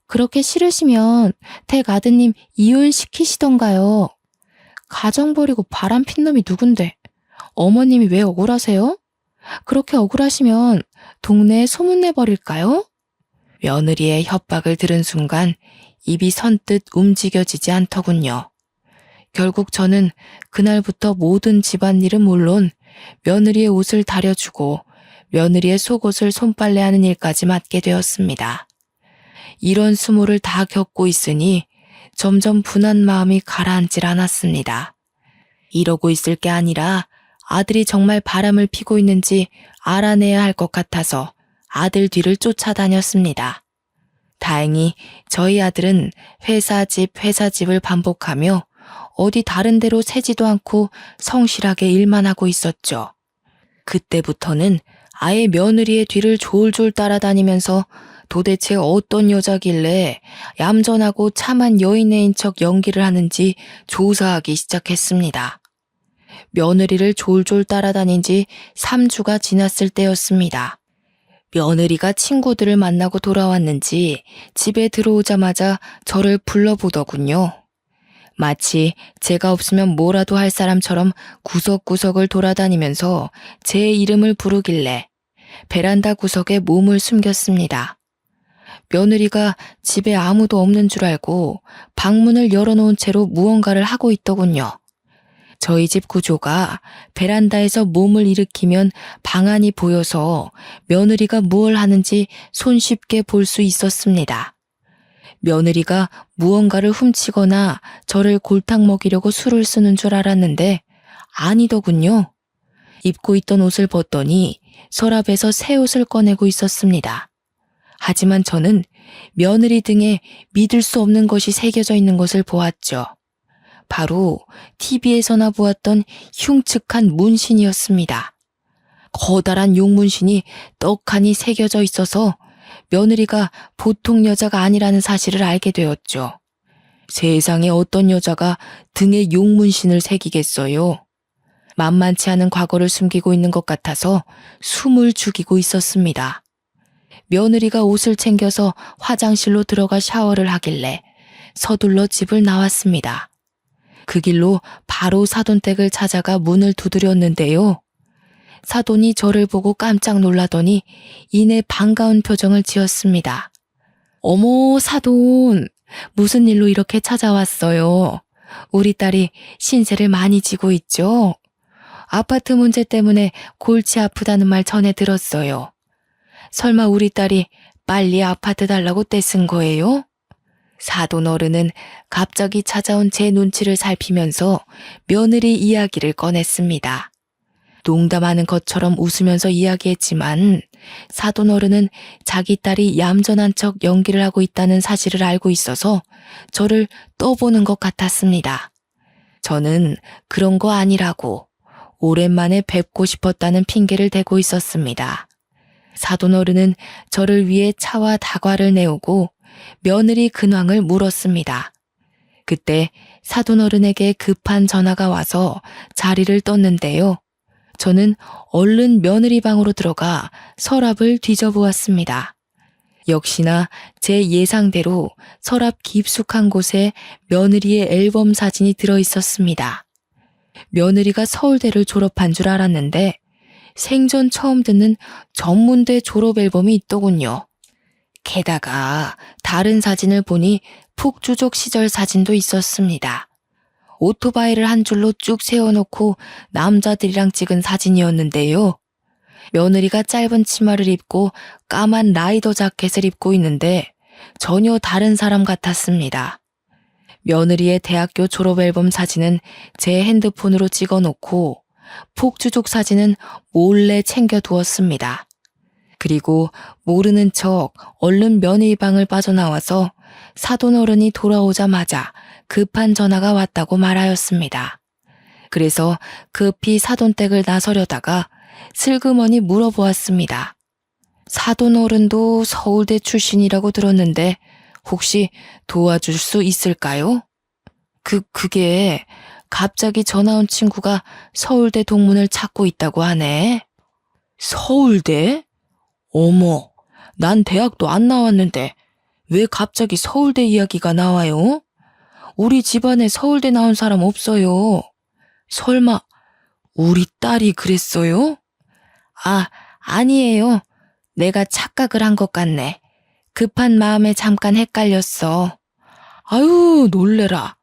그렇게 싫으시면 댁 아드님 이혼시키시던가요. 가정 버리고 바람 핀 놈이 누군데 어머님이 왜 억울하세요? 그렇게 억울하시면 동네에 소문내버릴까요? 며느리의 협박을 들은 순간 입이 선뜻 움직여지지 않더군요. 결국 저는 그날부터 모든 집안일은 물론 며느리의 옷을 다려주고 며느리의 속옷을 손빨래하는 일까지 맡게 되었습니다. 이런 수모를 다 겪고 있으니 점점 분한 마음이 가라앉질 않았습니다. 이러고 있을 게 아니라 아들이 정말 바람을 피고 있는지 알아내야 할 것 같아서 아들 뒤를 쫓아다녔습니다. 다행히 저희 아들은 회사 집을 반복하며 어디 다른 데로 새지도 않고 성실하게 일만 하고 있었죠. 그때부터는 아예 며느리의 뒤를 졸졸 따라다니면서 도대체 어떤 여자길래 얌전하고 참한 여인애인 척 연기를 하는지 조사하기 시작했습니다. 며느리를 졸졸 따라다닌 지 3주가 지났을 때였습니다. 며느리가 친구들을 만나고 돌아왔는지 집에 들어오자마자 저를 불러보더군요. 마치 제가 없으면 뭐라도 할 사람처럼 구석구석을 돌아다니면서 제 이름을 부르길래 베란다 구석에 몸을 숨겼습니다. 며느리가 집에 아무도 없는 줄 알고 방문을 열어놓은 채로 무언가를 하고 있더군요. 저희 집 구조가 베란다에서 몸을 일으키면 방안이 보여서 며느리가 무얼 하는지 손쉽게 볼 수 있었습니다. 며느리가 무언가를 훔치거나 저를 골탕 먹이려고 술을 쓰는 줄 알았는데 아니더군요. 입고 있던 옷을 벗더니 서랍에서 새 옷을 꺼내고 있었습니다. 하지만 저는 며느리 등에 믿을 수 없는 것이 새겨져 있는 것을 보았죠. 바로 TV에서나 보았던 흉측한 문신이었습니다. 커다란 용문신이 떡하니 새겨져 있어서 며느리가 보통 여자가 아니라는 사실을 알게 되었죠. 세상에 어떤 여자가 등에 용문신을 새기겠어요. 만만치 않은 과거를 숨기고 있는 것 같아서 숨을 죽이고 있었습니다. 며느리가 옷을 챙겨서 화장실로 들어가 샤워를 하길래 서둘러 집을 나왔습니다. 그 길로 바로 사돈댁을 찾아가 문을 두드렸는데요. 사돈이 저를 보고 깜짝 놀라더니 이내 반가운 표정을 지었습니다. 어머, 사돈, 무슨 일로 이렇게 찾아왔어요? 우리 딸이 신세를 많이 지고 있죠? 아파트 문제 때문에 골치 아프다는 말 전해 들었어요. 설마 우리 딸이 빨리 아파트 달라고 떼쓴 거예요? 사돈 어른은 갑자기 찾아온 제 눈치를 살피면서 며느리 이야기를 꺼냈습니다. 농담하는 것처럼 웃으면서 이야기했지만 사돈 어른은 자기 딸이 얌전한 척 연기를 하고 있다는 사실을 알고 있어서 저를 떠보는 것 같았습니다. 저는 그런 거 아니라고 오랜만에 뵙고 싶었다는 핑계를 대고 있었습니다. 사돈 어른은 저를 위해 차와 다과를 내오고 며느리 근황을 물었습니다. 그때 사돈 어른에게 급한 전화가 와서 자리를 떴는데요. 저는 얼른 며느리 방으로 들어가 서랍을 뒤져보았습니다. 역시나 제 예상대로 서랍 깊숙한 곳에 며느리의 앨범 사진이 들어있었습니다. 며느리가 서울대를 졸업한 줄 알았는데 생전 처음 듣는 전문대 졸업 앨범이 있더군요. 게다가 다른 사진을 보니 북주족 시절 사진도 있었습니다. 오토바이를 한 줄로 쭉 세워놓고 남자들이랑 찍은 사진이었는데요. 며느리가 짧은 치마를 입고 까만 라이더 자켓을 입고 있는데 전혀 다른 사람 같았습니다. 며느리의 대학교 졸업 앨범 사진은 제 핸드폰으로 찍어놓고 폭주족 사진은 몰래 챙겨두었습니다. 그리고 모르는 척 얼른 며느리 방을 빠져나와서 사돈어른이 돌아오자마자 급한 전화가 왔다고 말하였습니다. 그래서 급히 사돈댁을 나서려다가 슬그머니 물어보았습니다. 사돈어른도 서울대 출신이라고 들었는데 혹시 도와줄 수 있을까요? 그게 갑자기 전화 온 친구가 서울대 동문을 찾고 있다고 하네. 서울대? 어머, 난 대학도 안 나왔는데 왜 갑자기 서울대 이야기가 나와요? 우리 집안에 서울대 나온 사람 없어요. 설마 우리 딸이 그랬어요? 아니에요. 내가 착각을 한 것 같네. 급한 마음에 잠깐 헷갈렸어. 아유, 놀래라.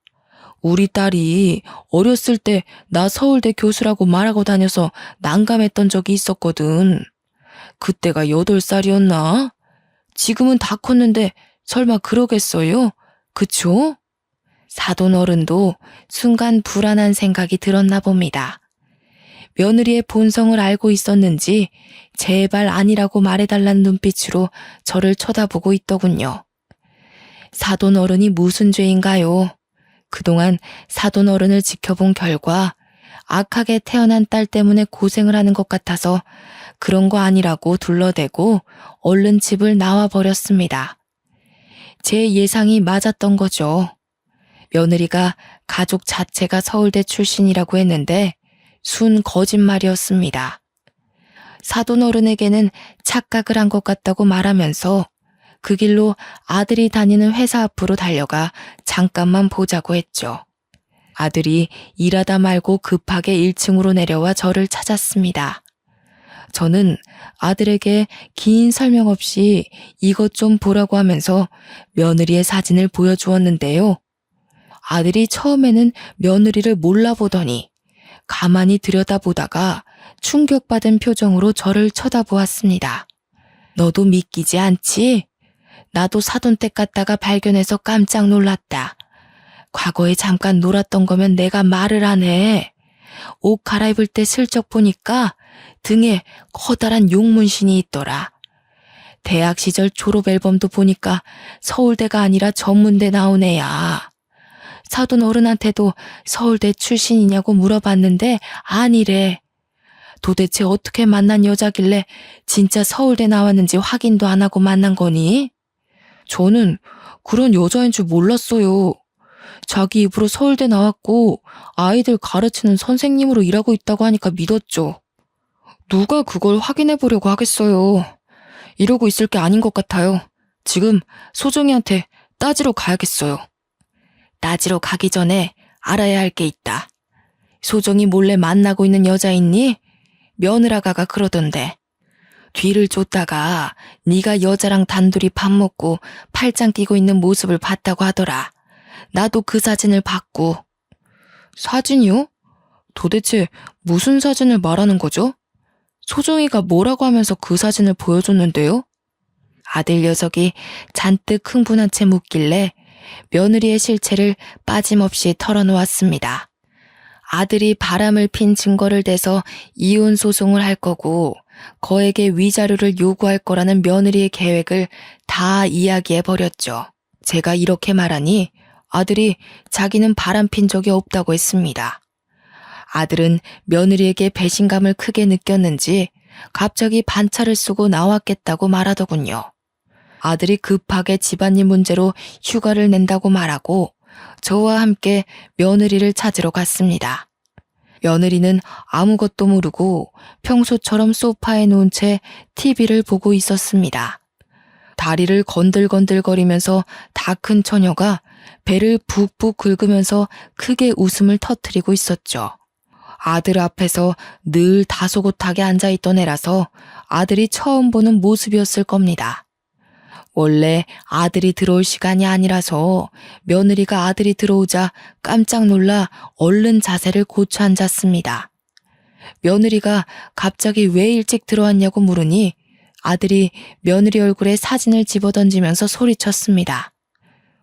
우리 딸이 어렸을 때 나 서울대 교수라고 말하고 다녀서 난감했던 적이 있었거든. 그때가 8살이었나? 지금은 다 컸는데 설마 그러겠어요? 그쵸? 사돈어른도 순간 불안한 생각이 들었나 봅니다. 며느리의 본성을 알고 있었는지 제발 아니라고 말해달라는 눈빛으로 저를 쳐다보고 있더군요. 사돈어른이 무슨 죄인가요? 그동안 사돈어른을 지켜본 결과 악하게 태어난 딸 때문에 고생을 하는 것 같아서 그런 거 아니라고 둘러대고 얼른 집을 나와버렸습니다. 제 예상이 맞았던 거죠. 며느리가 가족 자체가 서울대 출신이라고 했는데 순 거짓말이었습니다. 사돈어른에게는 착각을 한 것 같다고 말하면서 그 길로 아들이 다니는 회사 앞으로 달려가 잠깐만 보자고 했죠. 아들이 일하다 말고 급하게 1층으로 내려와 저를 찾았습니다. 저는 아들에게 긴 설명 없이 이것 좀 보라고 하면서 며느리의 사진을 보여주었는데요. 아들이 처음에는 며느리를 몰라보더니 가만히 들여다보다가 충격받은 표정으로 저를 쳐다보았습니다. 너도 믿기지 않지? 나도 사돈댁 갔다가 발견해서 깜짝 놀랐다. 과거에 잠깐 놀았던 거면 내가 말을 하네. 옷 갈아입을 때 슬쩍 보니까 등에 커다란 용문신이 있더라. 대학 시절 졸업 앨범도 보니까 서울대가 아니라 전문대 나온 애야. 사돈 어른한테도 서울대 출신이냐고 물어봤는데 아니래. 도대체 어떻게 만난 여자길래 진짜 서울대 나왔는지 확인도 안 하고 만난 거니? 저는 그런 여자인 줄 몰랐어요. 자기 입으로 서울대 나왔고 아이들 가르치는 선생님으로 일하고 있다고 하니까 믿었죠. 누가 그걸 확인해 보려고 하겠어요. 이러고 있을 게 아닌 것 같아요. 지금 소정이한테 따지러 가야겠어요. 따지러 가기 전에 알아야 할 게 있다. 소정이 몰래 만나고 있는 여자 있니? 며느라가가 그러던데. 뒤를 쫓다가 네가 여자랑 단둘이 밥 먹고 팔짱 끼고 있는 모습을 봤다고 하더라. 나도 그 사진을 봤고. 사진이요? 도대체 무슨 사진을 말하는 거죠? 소정이가 뭐라고 하면서 그 사진을 보여줬는데요? 아들 녀석이 잔뜩 흥분한 채 묻길래 며느리의 실체를 빠짐없이 털어놓았습니다. 아들이 바람을 핀 증거를 대서 이혼 소송을 할 거고 거에게 위자료를 요구할 거라는 며느리의 계획을 다 이야기해 버렸죠. 제가 이렇게 말하니 아들이 자기는 바람 핀 적이 없다고 했습니다. 아들은 며느리에게 배신감을 크게 느꼈는지 갑자기 반차를 쓰고 나왔겠다고 말하더군요. 아들이 급하게 집안일 문제로 휴가를 낸다고 말하고 저와 함께 며느리를 찾으러 갔습니다. 며느리는 아무것도 모르고 평소처럼 소파에 누운 채 TV를 보고 있었습니다. 다리를 건들건들거리면서 다 큰 처녀가 배를 푹푹 긁으면서 크게 웃음을 터뜨리고 있었죠. 아들 앞에서 늘 다소곳하게 앉아있던 애라서 아들이 처음 보는 모습이었을 겁니다. 원래 아들이 들어올 시간이 아니라서 며느리가 아들이 들어오자 깜짝 놀라 얼른 자세를 고쳐 앉았습니다. 며느리가 갑자기 왜 일찍 들어왔냐고 물으니 아들이 며느리 얼굴에 사진을 집어던지면서 소리쳤습니다.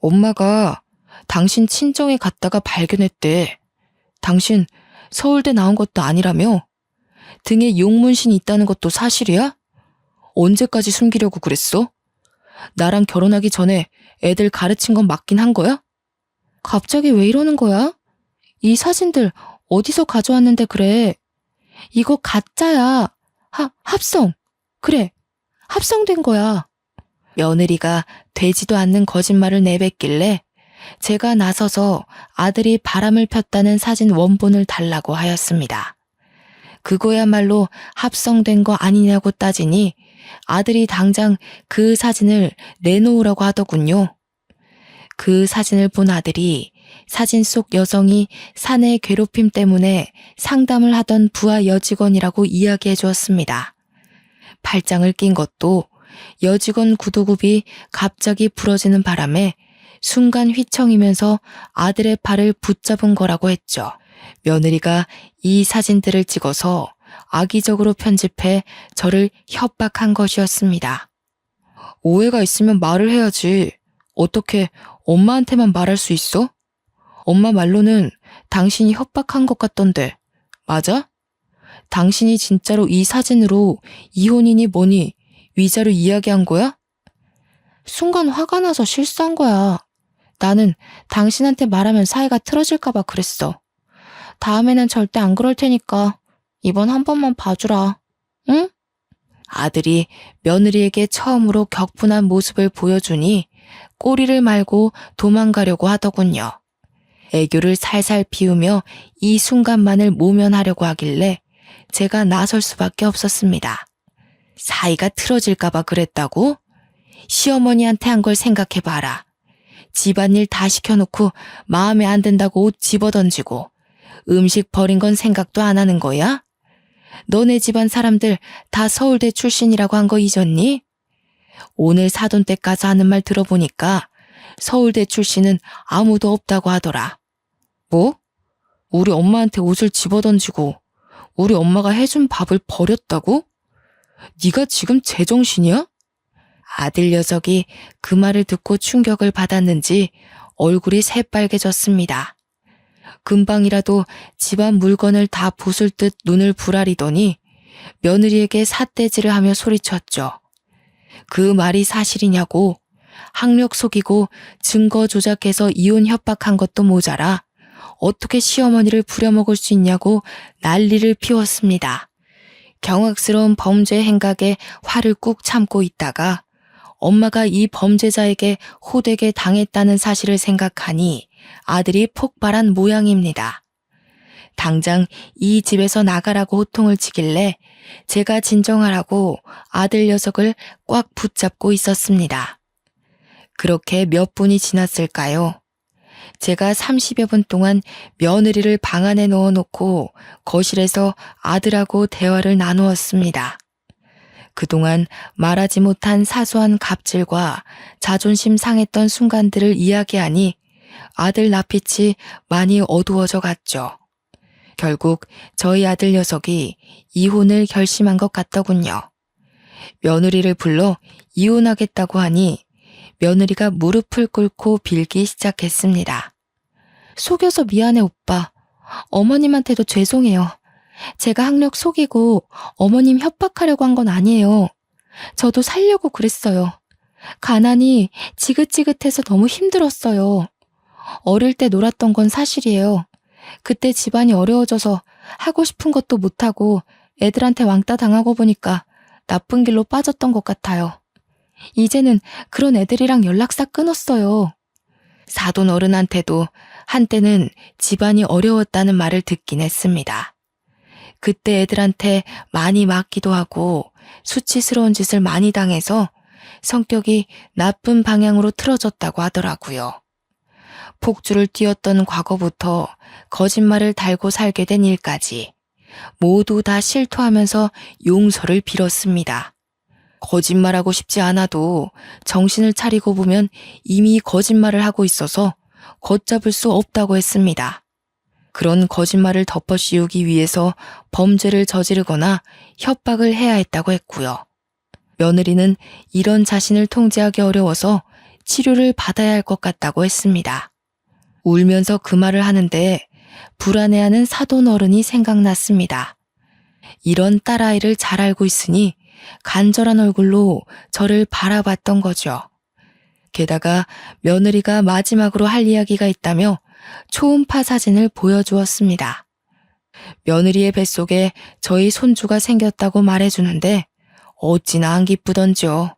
엄마가 당신 친정에 갔다가 발견했대. 당신 서울대 나온 것도 아니라며? 등에 용문신이 있다는 것도 사실이야? 언제까지 숨기려고 그랬어? 나랑 결혼하기 전에 애들 가르친 건 맞긴 한 거야? 갑자기 왜 이러는 거야? 이 사진들 어디서 가져왔는데 그래? 이거 가짜야. 합성. 그래, 합성된 거야. 며느리가 되지도 않는 거짓말을 내뱉길래 제가 나서서 아들이 바람을 폈다는 사진 원본을 달라고 하였습니다. 그거야말로 합성된 거 아니냐고 따지니 아들이 당장 그 사진을 내놓으라고 하더군요. 그 사진을 본 아들이 사진 속 여성이 사내 괴롭힘 때문에 상담을 하던 부하 여직원이라고 이야기해 주었습니다. 팔짱을 낀 것도 여직원 구두굽이 갑자기 부러지는 바람에 순간 휘청이면서 아들의 팔을 붙잡은 거라고 했죠. 며느리가 이 사진들을 찍어서 악의적으로 편집해 저를 협박한 것이었습니다. 오해가 있으면 말을 해야지. 어떻게 엄마한테만 말할 수 있어? 엄마 말로는 당신이 협박한 것 같던데, 맞아? 당신이 진짜로 이 사진으로 이혼이니 뭐니 위자료 이야기한 거야? 순간 화가 나서 실수한 거야. 나는 당신한테 말하면 사이가 틀어질까 봐 그랬어. 다음에는 절대 안 그럴 테니까 이번 한 번만 봐주라. 응? 아들이 며느리에게 처음으로 격분한 모습을 보여주니 꼬리를 말고 도망가려고 하더군요. 애교를 살살 피우며 이 순간만을 모면하려고 하길래 제가 나설 수밖에 없었습니다. 사이가 틀어질까 봐 그랬다고? 시어머니한테 한 걸 생각해봐라. 집안일 다 시켜놓고 마음에 안 든다고 옷 집어던지고 음식 버린 건 생각도 안 하는 거야? 너네 집안 사람들 다 서울대 출신이라고 한 거 잊었니? 오늘 사돈댁 가서 하는 말 들어보니까 서울대 출신은 아무도 없다고 하더라. 뭐? 우리 엄마한테 옷을 집어던지고 우리 엄마가 해준 밥을 버렸다고? 네가 지금 제정신이야? 아들 녀석이 그 말을 듣고 충격을 받았는지 얼굴이 새빨개졌습니다. 금방이라도 집안 물건을 다 부술 듯 눈을 부라리더니 며느리에게 삿대질을 하며 소리쳤죠. 그 말이 사실이냐고. 학력 속이고 증거 조작해서 이혼 협박한 것도 모자라 어떻게 시어머니를 부려먹을 수 있냐고 난리를 피웠습니다. 경악스러운 범죄 행각에 화를 꾹 참고 있다가 엄마가 이 범죄자에게 호되게 당했다는 사실을 생각하니 아들이 폭발한 모양입니다. 당장 이 집에서 나가라고 호통을 치길래 제가 진정하라고 아들 녀석을 꽉 붙잡고 있었습니다. 그렇게 몇 분이 지났을까요? 제가 30여 분 동안 며느리를 방 안에 넣어놓고 거실에서 아들하고 대화를 나누었습니다. 그동안 말하지 못한 사소한 갑질과 자존심 상했던 순간들을 이야기하니 아들 낯빛이 많이 어두워져 갔죠. 결국 저희 아들 녀석이 이혼을 결심한 것 같더군요. 며느리를 불러 이혼하겠다고 하니 며느리가 무릎을 꿇고 빌기 시작했습니다. 속여서 미안해 오빠. 어머님한테도 죄송해요. 제가 학력 속이고 어머님 협박하려고 한 건 아니에요. 저도 살려고 그랬어요. 가난이 지긋지긋해서 너무 힘들었어요. 어릴 때 놀았던 건 사실이에요. 그때 집안이 어려워져서 하고 싶은 것도 못하고 애들한테 왕따 당하고 보니까 나쁜 길로 빠졌던 것 같아요. 이제는 그런 애들이랑 연락 싹 끊었어요. 사돈 어른한테도 한때는 집안이 어려웠다는 말을 듣긴 했습니다. 그때 애들한테 많이 맞기도 하고 수치스러운 짓을 많이 당해서 성격이 나쁜 방향으로 틀어졌다고 하더라고요. 폭주를 띄웠던 과거부터 거짓말을 달고 살게 된 일까지 모두 다 실토하면서 용서를 빌었습니다. 거짓말하고 싶지 않아도 정신을 차리고 보면 이미 거짓말을 하고 있어서 걷잡을 수 없다고 했습니다. 그런 거짓말을 덮어씌우기 위해서 범죄를 저지르거나 협박을 해야 했다고 했고요. 며느리는 이런 자신을 통제하기 어려워서 치료를 받아야 할 것 같다고 했습니다. 울면서 그 말을 하는데 불안해하는 사돈 어른이 생각났습니다. 이런 딸아이를 잘 알고 있으니 간절한 얼굴로 저를 바라봤던 거죠. 게다가 며느리가 마지막으로 할 이야기가 있다며 초음파 사진을 보여주었습니다. 며느리의 뱃속에 저희 손주가 생겼다고 말해주는데 어찌나 안 기쁘던지요.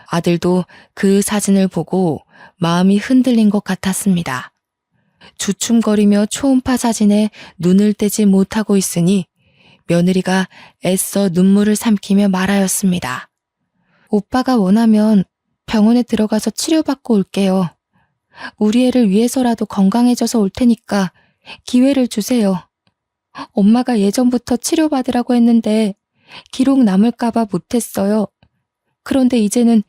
아들도 그 사진을 보고 마음이 흔들린 것 같았습니다. 주춤거리며 초음파 사진에 눈을 떼지 못하고 있으니 며느리가 애써 눈물을 삼키며 말하였습니다. 오빠가 원하면 병원에 들어가서 치료받고 올게요. 우리 애를 위해서라도 건강해져서 올 테니까 기회를 주세요. 엄마가 예전부터 치료받으라고 했는데 기록 남을까봐 못했어요. 그런데 이제는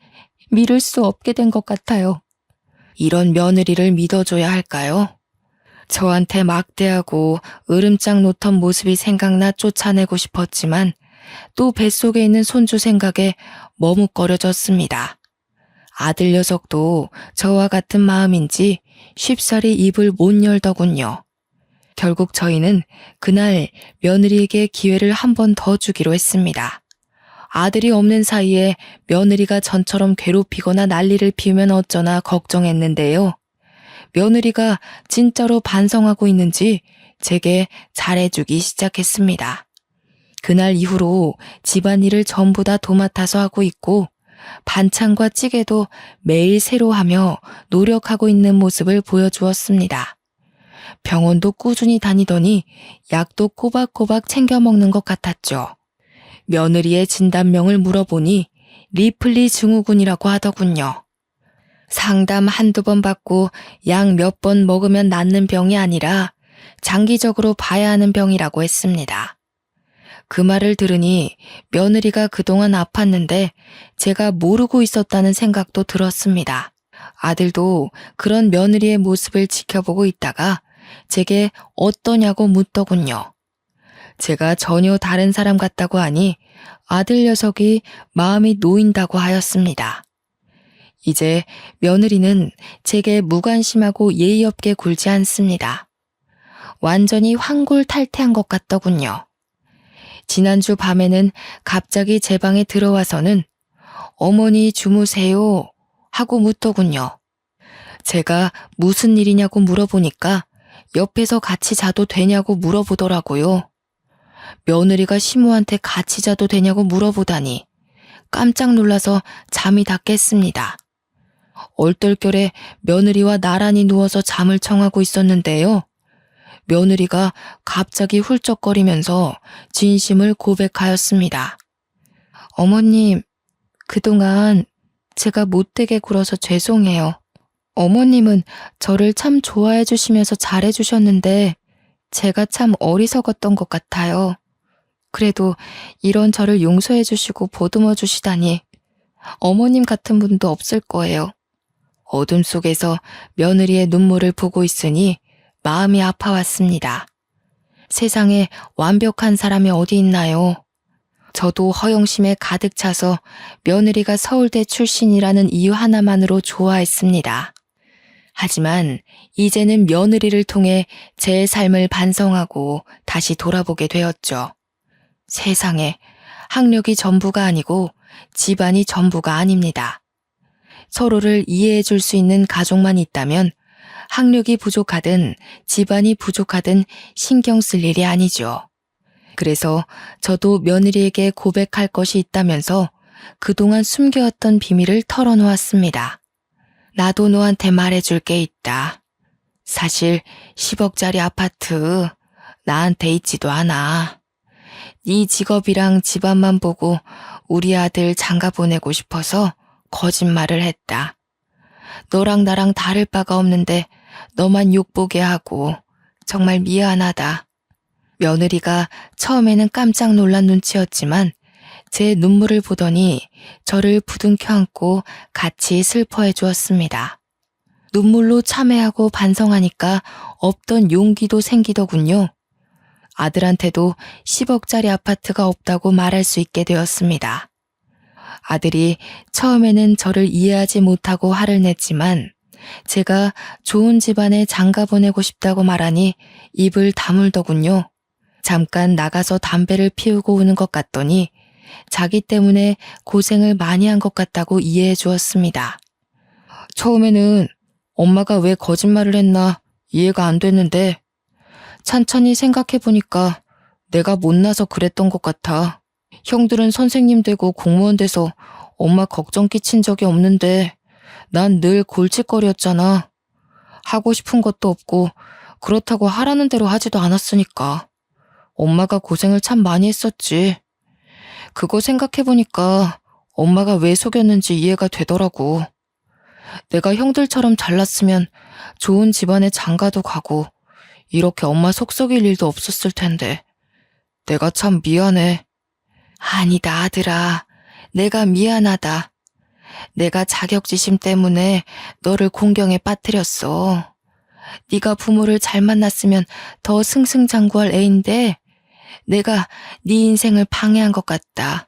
미룰 수 없게 된 것 같아요. 이런 며느리를 믿어줘야 할까요? 저한테 막대하고 으름장 놓던 모습이 생각나 쫓아내고 싶었지만 또 뱃속에 있는 손주 생각에 머뭇거려졌습니다. 아들 녀석도 저와 같은 마음인지 쉽사리 입을 못 열더군요. 결국 저희는 그날 며느리에게 기회를 한 번 더 주기로 했습니다. 아들이 없는 사이에 며느리가 전처럼 괴롭히거나 난리를 피우면 어쩌나 걱정했는데요. 며느리가 진짜로 반성하고 있는지 제게 잘해주기 시작했습니다. 그날 이후로 집안일을 전부 다 도맡아서 하고 있고 반찬과 찌개도 매일 새로 하며 노력하고 있는 모습을 보여주었습니다. 병원도 꾸준히 다니더니 약도 꼬박꼬박 챙겨 먹는 것 같았죠. 며느리의 진단명을 물어보니 리플리 증후군이라고 하더군요. 상담 한두 번 받고 약 몇 번 먹으면 낫는 병이 아니라 장기적으로 봐야 하는 병이라고 했습니다. 그 말을 들으니 며느리가 그동안 아팠는데 제가 모르고 있었다는 생각도 들었습니다. 아들도 그런 며느리의 모습을 지켜보고 있다가 제게 어떠냐고 묻더군요. 제가 전혀 다른 사람 같다고 하니 아들 녀석이 마음이 놓인다고 하였습니다. 이제 며느리는 제게 무관심하고 예의 없게 굴지 않습니다. 완전히 환골탈태한 것 같더군요. 지난주 밤에는 갑자기 제 방에 들어와서는 어머니 주무세요 하고 묻더군요. 제가 무슨 일이냐고 물어보니까 옆에서 같이 자도 되냐고 물어보더라고요. 며느리가 시모한테 같이 자도 되냐고 물어보다니 깜짝 놀라서 잠이 다 깼습니다. 얼떨결에 며느리와 나란히 누워서 잠을 청하고 있었는데요. 며느리가 갑자기 훌쩍거리면서 진심을 고백하였습니다. 어머님, 그동안 제가 못되게 굴어서 죄송해요. 어머님은 저를 참 좋아해 주시면서 잘해 주셨는데 제가 참 어리석었던 것 같아요. 그래도 이런 저를 용서해 주시고 보듬어 주시다니 어머님 같은 분도 없을 거예요. 어둠 속에서 며느리의 눈물을 보고 있으니 마음이 아파왔습니다. 세상에 완벽한 사람이 어디 있나요? 저도 허영심에 가득 차서 며느리가 서울대 출신이라는 이유 하나만으로 좋아했습니다. 하지만 이제는 며느리를 통해 제 삶을 반성하고 다시 돌아보게 되었죠. 세상에 학력이 전부가 아니고 집안이 전부가 아닙니다. 서로를 이해해 줄 수 있는 가족만 있다면 학력이 부족하든 집안이 부족하든 신경 쓸 일이 아니죠. 그래서 저도 며느리에게 고백할 것이 있다면서 그동안 숨겨왔던 비밀을 털어놓았습니다. 나도 너한테 말해줄 게 있다. 사실 10억짜리 아파트 나한테 있지도 않아. 네 직업이랑 집안만 보고 우리 아들 장가 보내고 싶어서 거짓말을 했다. 너랑 나랑 다를 바가 없는데 너만 욕보게 하고 정말 미안하다. 며느리가 처음에는 깜짝 놀란 눈치였지만 제 눈물을 보더니 저를 부둥켜 안고 같이 슬퍼해 주었습니다. 눈물로 참회하고 반성하니까 없던 용기도 생기더군요. 아들한테도 10억짜리 아파트가 없다고 말할 수 있게 되었습니다. 아들이 처음에는 저를 이해하지 못하고 화를 냈지만 제가 좋은 집안에 장가 보내고 싶다고 말하니 입을 다물더군요. 잠깐 나가서 담배를 피우고 오는 것 같더니 자기 때문에 고생을 많이 한 것 같다고 이해해 주었습니다. 처음에는 엄마가 왜 거짓말을 했나 이해가 안 됐는데 찬찬히 생각해 보니까 내가 못나서 그랬던 것 같아. 형들은 선생님 되고 공무원 돼서 엄마 걱정 끼친 적이 없는데 난 늘 골칫거리였잖아. 하고 싶은 것도 없고 그렇다고 하라는 대로 하지도 않았으니까. 엄마가 고생을 참 많이 했었지. 그거 생각해보니까 엄마가 왜 속였는지 이해가 되더라고. 내가 형들처럼 잘났으면 좋은 집안에 장가도 가고 이렇게 엄마 속 썩일 일도 없었을 텐데. 내가 참 미안해. 아니다, 아들아. 내가 미안하다. 내가 자격지심 때문에 너를 공경에 빠뜨렸어. 네가 부모를 잘 만났으면 더 승승장구할 애인데 내가 네 인생을 방해한 것 같다.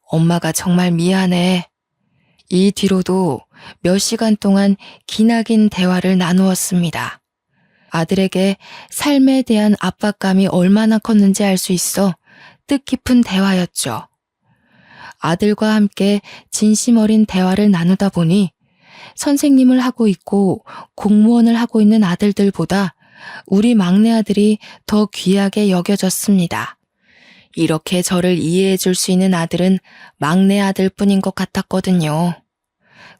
엄마가 정말 미안해. 이 뒤로도 몇 시간 동안 기나긴 대화를 나누었습니다. 아들에게 삶에 대한 압박감이 얼마나 컸는지 알 수 있어 뜻깊은 대화였죠. 아들과 함께 진심 어린 대화를 나누다 보니 선생님을 하고 있고 공무원을 하고 있는 아들들보다 우리 막내 아들이 더 귀하게 여겨졌습니다. 이렇게 저를 이해해 줄 수 있는 아들은 막내 아들뿐인 것 같았거든요.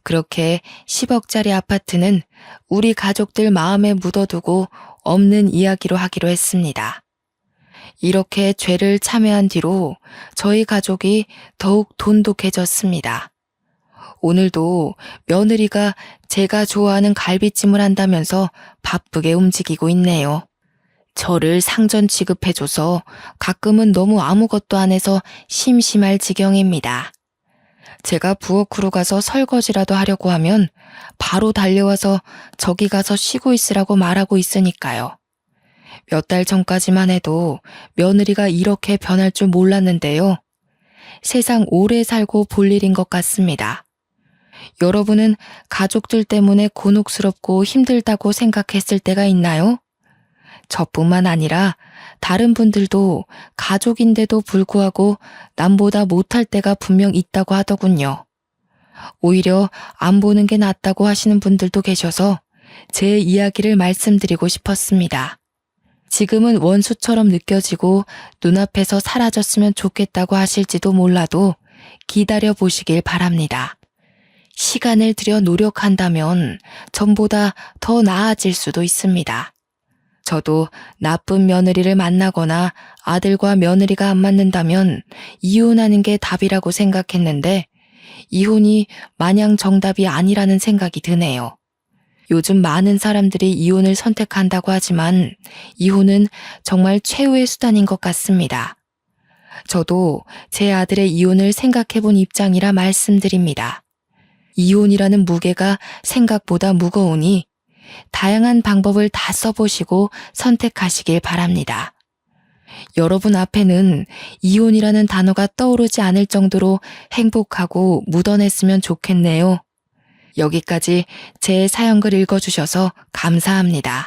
그렇게 10억짜리 아파트는 우리 가족들 마음에 묻어두고 없는 이야기로 하기로 했습니다. 이렇게 죄를 참회한 뒤로 저희 가족이 더욱 돈독해졌습니다. 오늘도 며느리가 제가 좋아하는 갈비찜을 한다면서 바쁘게 움직이고 있네요. 저를 상전 취급해줘서 가끔은 너무 아무것도 안 해서 심심할 지경입니다. 제가 부엌으로 가서 설거지라도 하려고 하면 바로 달려와서 저기 가서 쉬고 있으라고 말하고 있으니까요. 몇 달 전까지만 해도 며느리가 이렇게 변할 줄 몰랐는데요. 세상 오래 살고 볼 일인 것 같습니다. 여러분은 가족들 때문에 곤혹스럽고 힘들다고 생각했을 때가 있나요? 저뿐만 아니라 다른 분들도 가족인데도 불구하고 남보다 못할 때가 분명 있다고 하더군요. 오히려 안 보는 게 낫다고 하시는 분들도 계셔서 제 이야기를 말씀드리고 싶었습니다. 지금은 원수처럼 느껴지고 눈앞에서 사라졌으면 좋겠다고 하실지도 몰라도 기다려 보시길 바랍니다. 시간을 들여 노력한다면 전보다 더 나아질 수도 있습니다. 저도 나쁜 며느리를 만나거나 아들과 며느리가 안 맞는다면 이혼하는 게 답이라고 생각했는데 이혼이 마냥 정답이 아니라는 생각이 드네요. 요즘 많은 사람들이 이혼을 선택한다고 하지만 이혼은 정말 최후의 수단인 것 같습니다. 저도 제 아들의 이혼을 생각해 본 입장이라 말씀드립니다. 이혼이라는 무게가 생각보다 무거우니 다양한 방법을 다 써보시고 선택하시길 바랍니다. 여러분 앞에는 이혼이라는 단어가 떠오르지 않을 정도로 행복하고 묻어냈으면 좋겠네요. 여기까지 제 사연글 읽어주셔서 감사합니다.